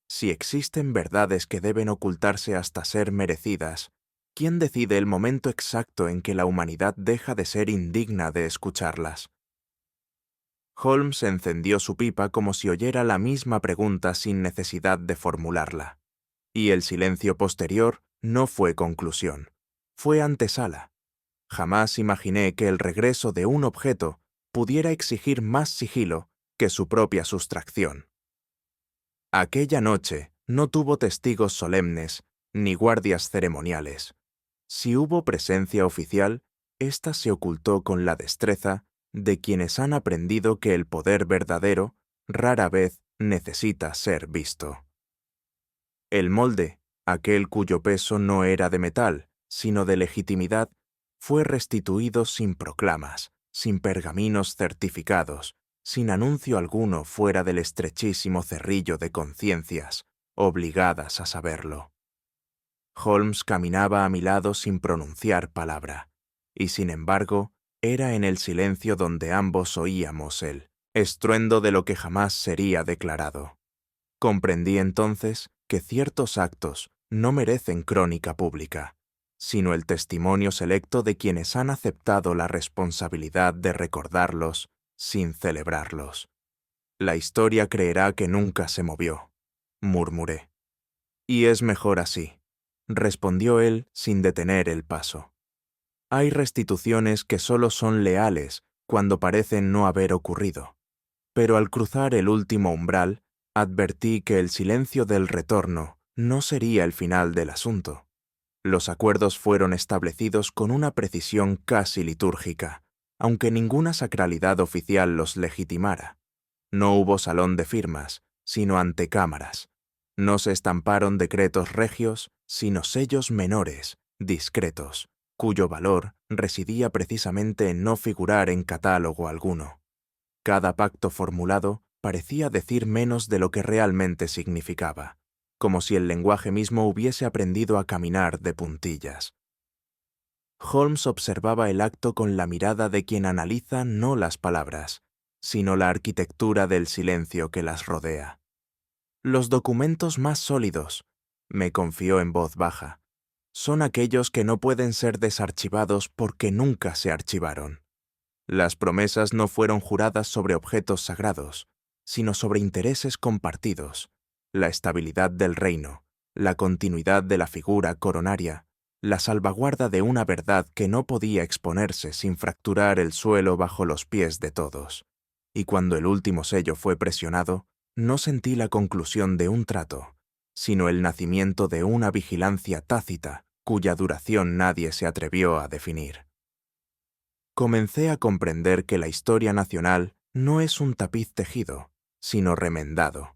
Si existen verdades que deben ocultarse hasta ser merecidas, ¿quién decide el momento exacto en que la humanidad deja de ser indigna de escucharlas? Holmes encendió su pipa como si oyera la misma pregunta sin necesidad de formularla. Y el silencio posterior no fue conclusión, fue antesala. Jamás imaginé que el regreso de un objeto pudiera exigir más sigilo que su propia sustracción. Aquella noche no tuvo testigos solemnes ni guardias ceremoniales. Si hubo presencia oficial, ésta se ocultó con la destreza de quienes han aprendido que el poder verdadero rara vez necesita ser visto. El molde, aquel cuyo peso no era de metal, sino de legitimidad, fue restituido sin proclamas, sin pergaminos certificados, sin anuncio alguno fuera del estrechísimo cerrillo de conciencias, obligadas a saberlo. Holmes caminaba a mi lado sin pronunciar palabra, y sin embargo, era en el silencio donde ambos oíamos el estruendo de lo que jamás sería declarado. Comprendí entonces que ciertos actos no merecen crónica pública, sino el testimonio selecto de quienes han aceptado la responsabilidad de recordarlos sin celebrarlos. La historia creerá que nunca se movió, murmuré. Y es mejor así, respondió él sin detener el paso. Hay restituciones que solo son leales cuando parecen no haber ocurrido, pero al cruzar el último umbral, advertí que el silencio del retorno no sería el final del asunto. Los acuerdos fueron establecidos con una precisión casi litúrgica, aunque ninguna sacralidad oficial los legitimara. No hubo salón de firmas, sino antecámaras. No se estamparon decretos regios, sino sellos menores, discretos, cuyo valor residía precisamente en no figurar en catálogo alguno. Cada pacto formulado parecía decir menos de lo que realmente significaba, como si el lenguaje mismo hubiese aprendido a caminar de puntillas. Holmes observaba el acto con la mirada de quien analiza no las palabras, sino la arquitectura del silencio que las rodea. Los documentos más sólidos, me confió en voz baja, son aquellos que no pueden ser desarchivados porque nunca se archivaron. Las promesas no fueron juradas sobre objetos sagrados, sino sobre intereses compartidos, la estabilidad del reino, la continuidad de la figura coronaria, la salvaguarda de una verdad que no podía exponerse sin fracturar el suelo bajo los pies de todos. Y cuando el último sello fue presionado, no sentí la conclusión de un trato, sino el nacimiento de una vigilancia tácita cuya duración nadie se atrevió a definir. Comencé a comprender que la historia nacional no es un tapiz tejido, sino remendado.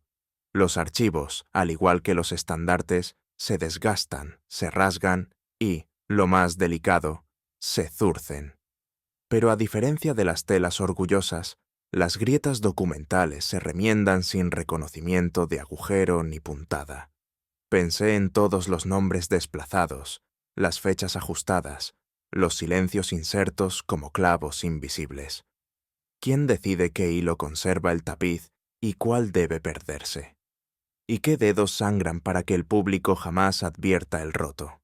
Los archivos, al igual que los estandartes, se desgastan, se rasgan y, lo más delicado, se zurcen. Pero a diferencia de las telas orgullosas, las grietas documentales se remiendan sin reconocimiento de agujero ni puntada. Pensé en todos los nombres desplazados, las fechas ajustadas, los silencios insertos como clavos invisibles. ¿Quién decide qué hilo conserva el tapiz y cuál debe perderse? ¿Y qué dedos sangran para que el público jamás advierta el roto?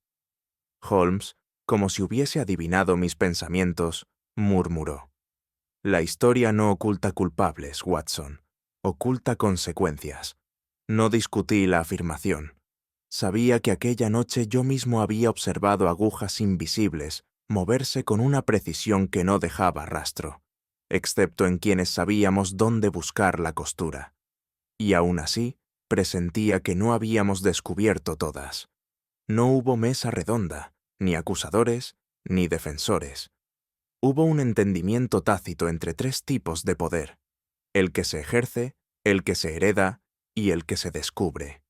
Holmes, como si hubiese adivinado mis pensamientos, murmuró. La historia no oculta culpables, Watson. Oculta consecuencias. No discutí la afirmación. Sabía que aquella noche yo mismo había observado agujas invisibles moverse con una precisión que no dejaba rastro, excepto en quienes sabíamos dónde buscar la costura. Y aún así, presentía que no habíamos descubierto todas. No hubo mesa redonda, ni acusadores, ni defensores. Hubo un entendimiento tácito entre tres tipos de poder: el que se ejerce, el que se hereda y el que se descubre.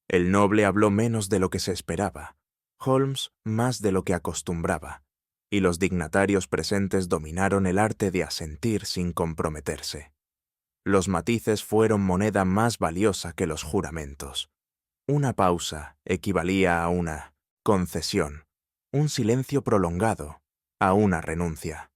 El noble habló menos de lo que se esperaba, Holmes más de lo que acostumbraba, y los dignatarios presentes dominaron el arte de asentir sin comprometerse. Los matices fueron moneda más valiosa que los juramentos. Una pausa equivalía a una concesión, un silencio prolongado a una renuncia.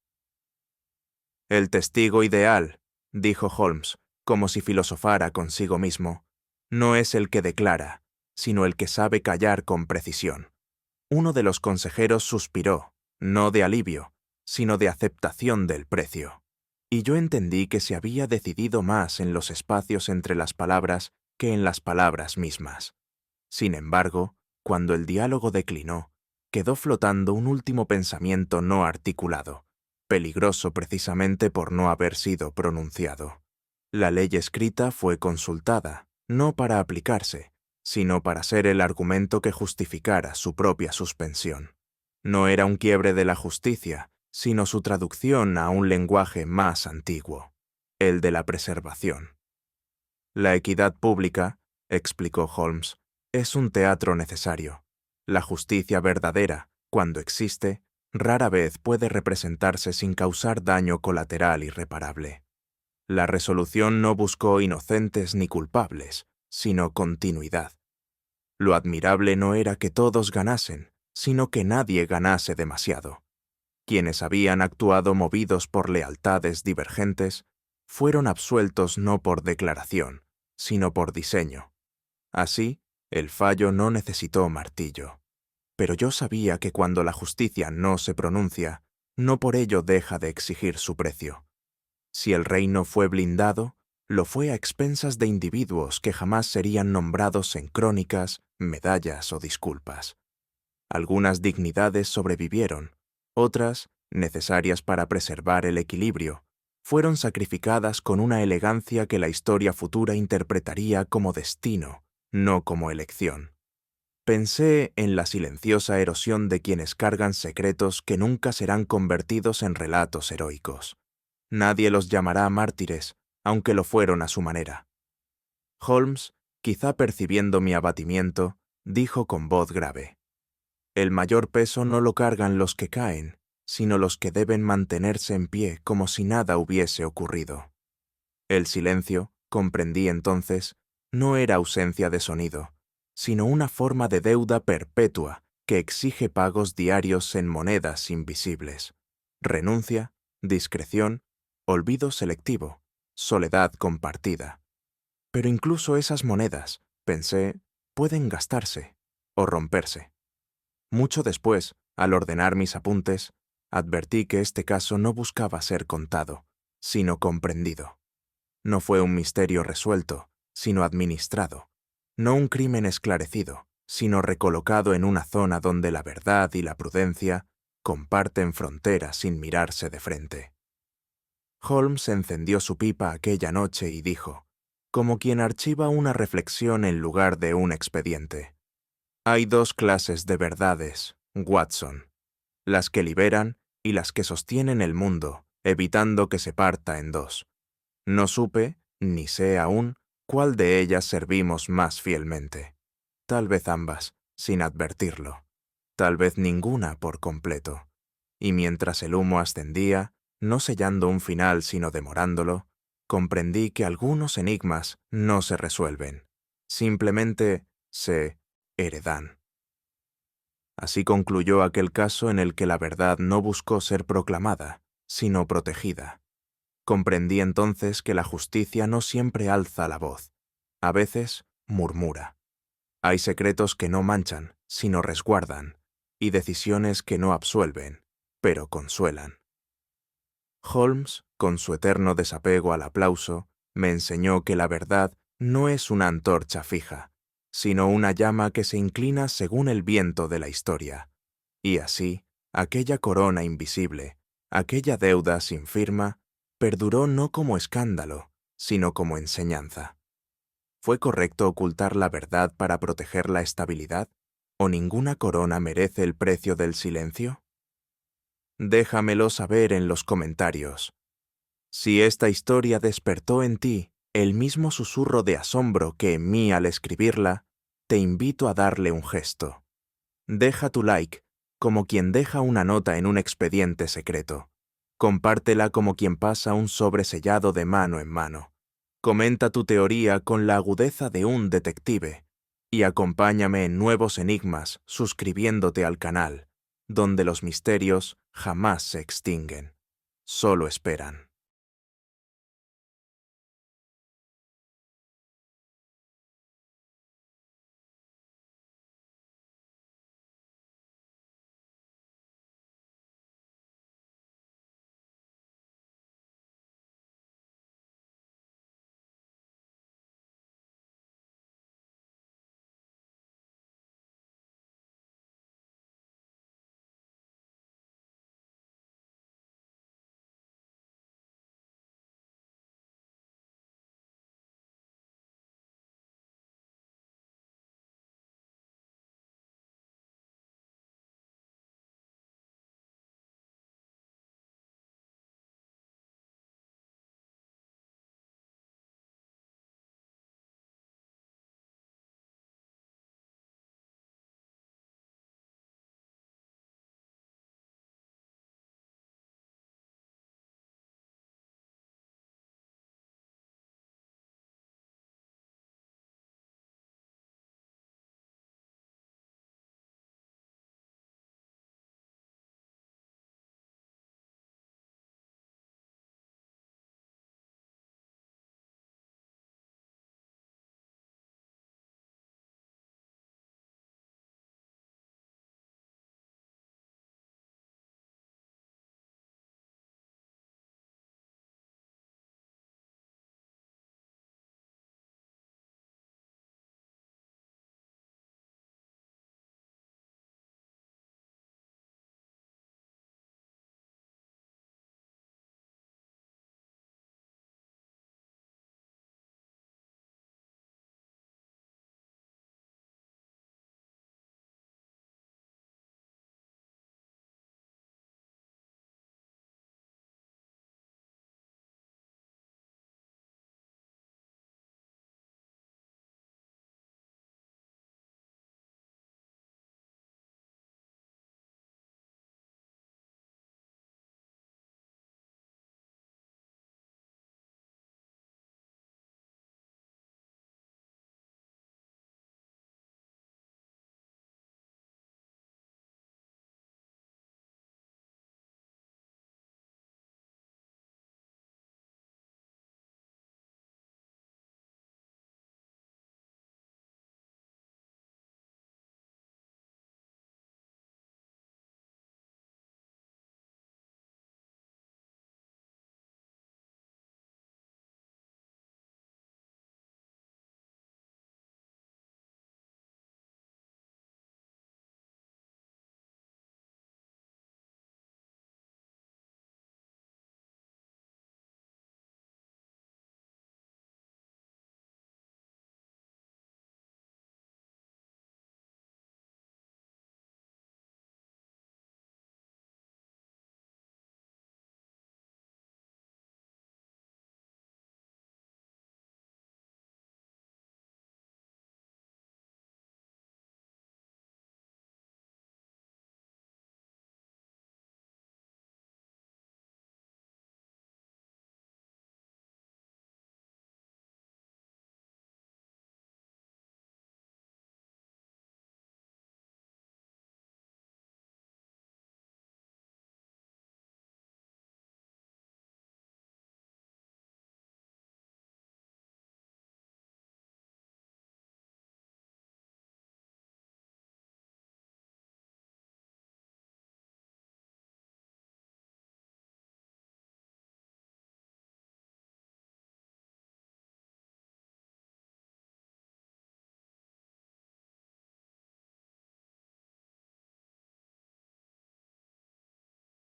«El testigo ideal», dijo Holmes, como si filosofara consigo mismo, «no es el que declara, sino el que sabe callar con precisión». Uno de los consejeros suspiró, no de alivio, sino de aceptación del precio. Y yo entendí que se había decidido más en los espacios entre las palabras que en las palabras mismas. Sin embargo, cuando el diálogo declinó, quedó flotando un último pensamiento no articulado, peligroso precisamente por no haber sido pronunciado. La ley escrita fue consultada, no para aplicarse, sino para ser el argumento que justificara su propia suspensión. No era un quiebre de la justicia, sino su traducción a un lenguaje más antiguo, el de la preservación. «La equidad pública», explicó Holmes, «es un teatro necesario. La justicia verdadera, cuando existe, rara vez puede representarse sin causar daño colateral irreparable. La resolución no buscó inocentes ni culpables, sino continuidad. Lo admirable no era que todos ganasen, sino que nadie ganase demasiado. Quienes habían actuado movidos por lealtades divergentes fueron absueltos no por declaración, sino por diseño. Así, el fallo no necesitó martillo. Pero yo sabía que cuando la justicia no se pronuncia, no por ello deja de exigir su precio. Si el reino fue blindado, lo fue a expensas de individuos que jamás serían nombrados en crónicas, medallas o disculpas. Algunas dignidades sobrevivieron, otras, necesarias para preservar el equilibrio, fueron sacrificadas con una elegancia que la historia futura interpretaría como destino, no como elección. Pensé en la silenciosa erosión de quienes cargan secretos que nunca serán convertidos en relatos heroicos. Nadie los llamará mártires, aunque lo fueron a su manera. Holmes, quizá percibiendo mi abatimiento, dijo con voz grave: «El mayor peso no lo cargan los que caen, sino los que deben mantenerse en pie como si nada hubiese ocurrido». El silencio, comprendí entonces, no era ausencia de sonido, sino una forma de deuda perpetua que exige pagos diarios en monedas invisibles. Renuncia, discreción, olvido selectivo, soledad compartida. Pero incluso esas monedas, pensé, pueden gastarse o romperse. Mucho después, al ordenar mis apuntes, advertí que este caso no buscaba ser contado, sino comprendido. No fue un misterio resuelto, sino administrado. No un crimen esclarecido, sino recolocado en una zona donde la verdad y la prudencia comparten fronteras sin mirarse de frente. Holmes encendió su pipa aquella noche y dijo, como quien archiva una reflexión en lugar de un expediente: «Hay dos clases de verdades, Watson, las que liberan y las que sostienen el mundo, evitando que se parta en dos. No supe, ni sé aún, cuál de ellas servimos más fielmente. Tal vez ambas, sin advertirlo. Tal vez ninguna por completo. Y mientras el humo ascendía, no sellando un final sino demorándolo, comprendí que algunos enigmas no se resuelven, simplemente se heredan». Así concluyó aquel caso en el que la verdad no buscó ser proclamada, sino protegida. Comprendí entonces que la justicia no siempre alza la voz, a veces murmura. Hay secretos que no manchan, sino resguardan, y decisiones que no absuelven, pero consuelan. Holmes, con su eterno desapego al aplauso, me enseñó que la verdad no es una antorcha fija, sino una llama que se inclina según el viento de la historia. Y así, aquella corona invisible, aquella deuda sin firma, perduró no como escándalo, sino como enseñanza. ¿Fue correcto ocultar la verdad para proteger la estabilidad? ¿O ninguna corona merece el precio del silencio? Déjamelo saber en los comentarios. Si esta historia despertó en ti el mismo susurro de asombro que en mí al escribirla, te invito a darle un gesto. Deja tu like, como quien deja una nota en un expediente secreto. Compártela como quien pasa un sobre sellado de mano en mano. Comenta tu teoría con la agudeza de un detective y acompáñame en nuevos enigmas suscribiéndote al canal, donde los misterios jamás se extinguen, solo esperan.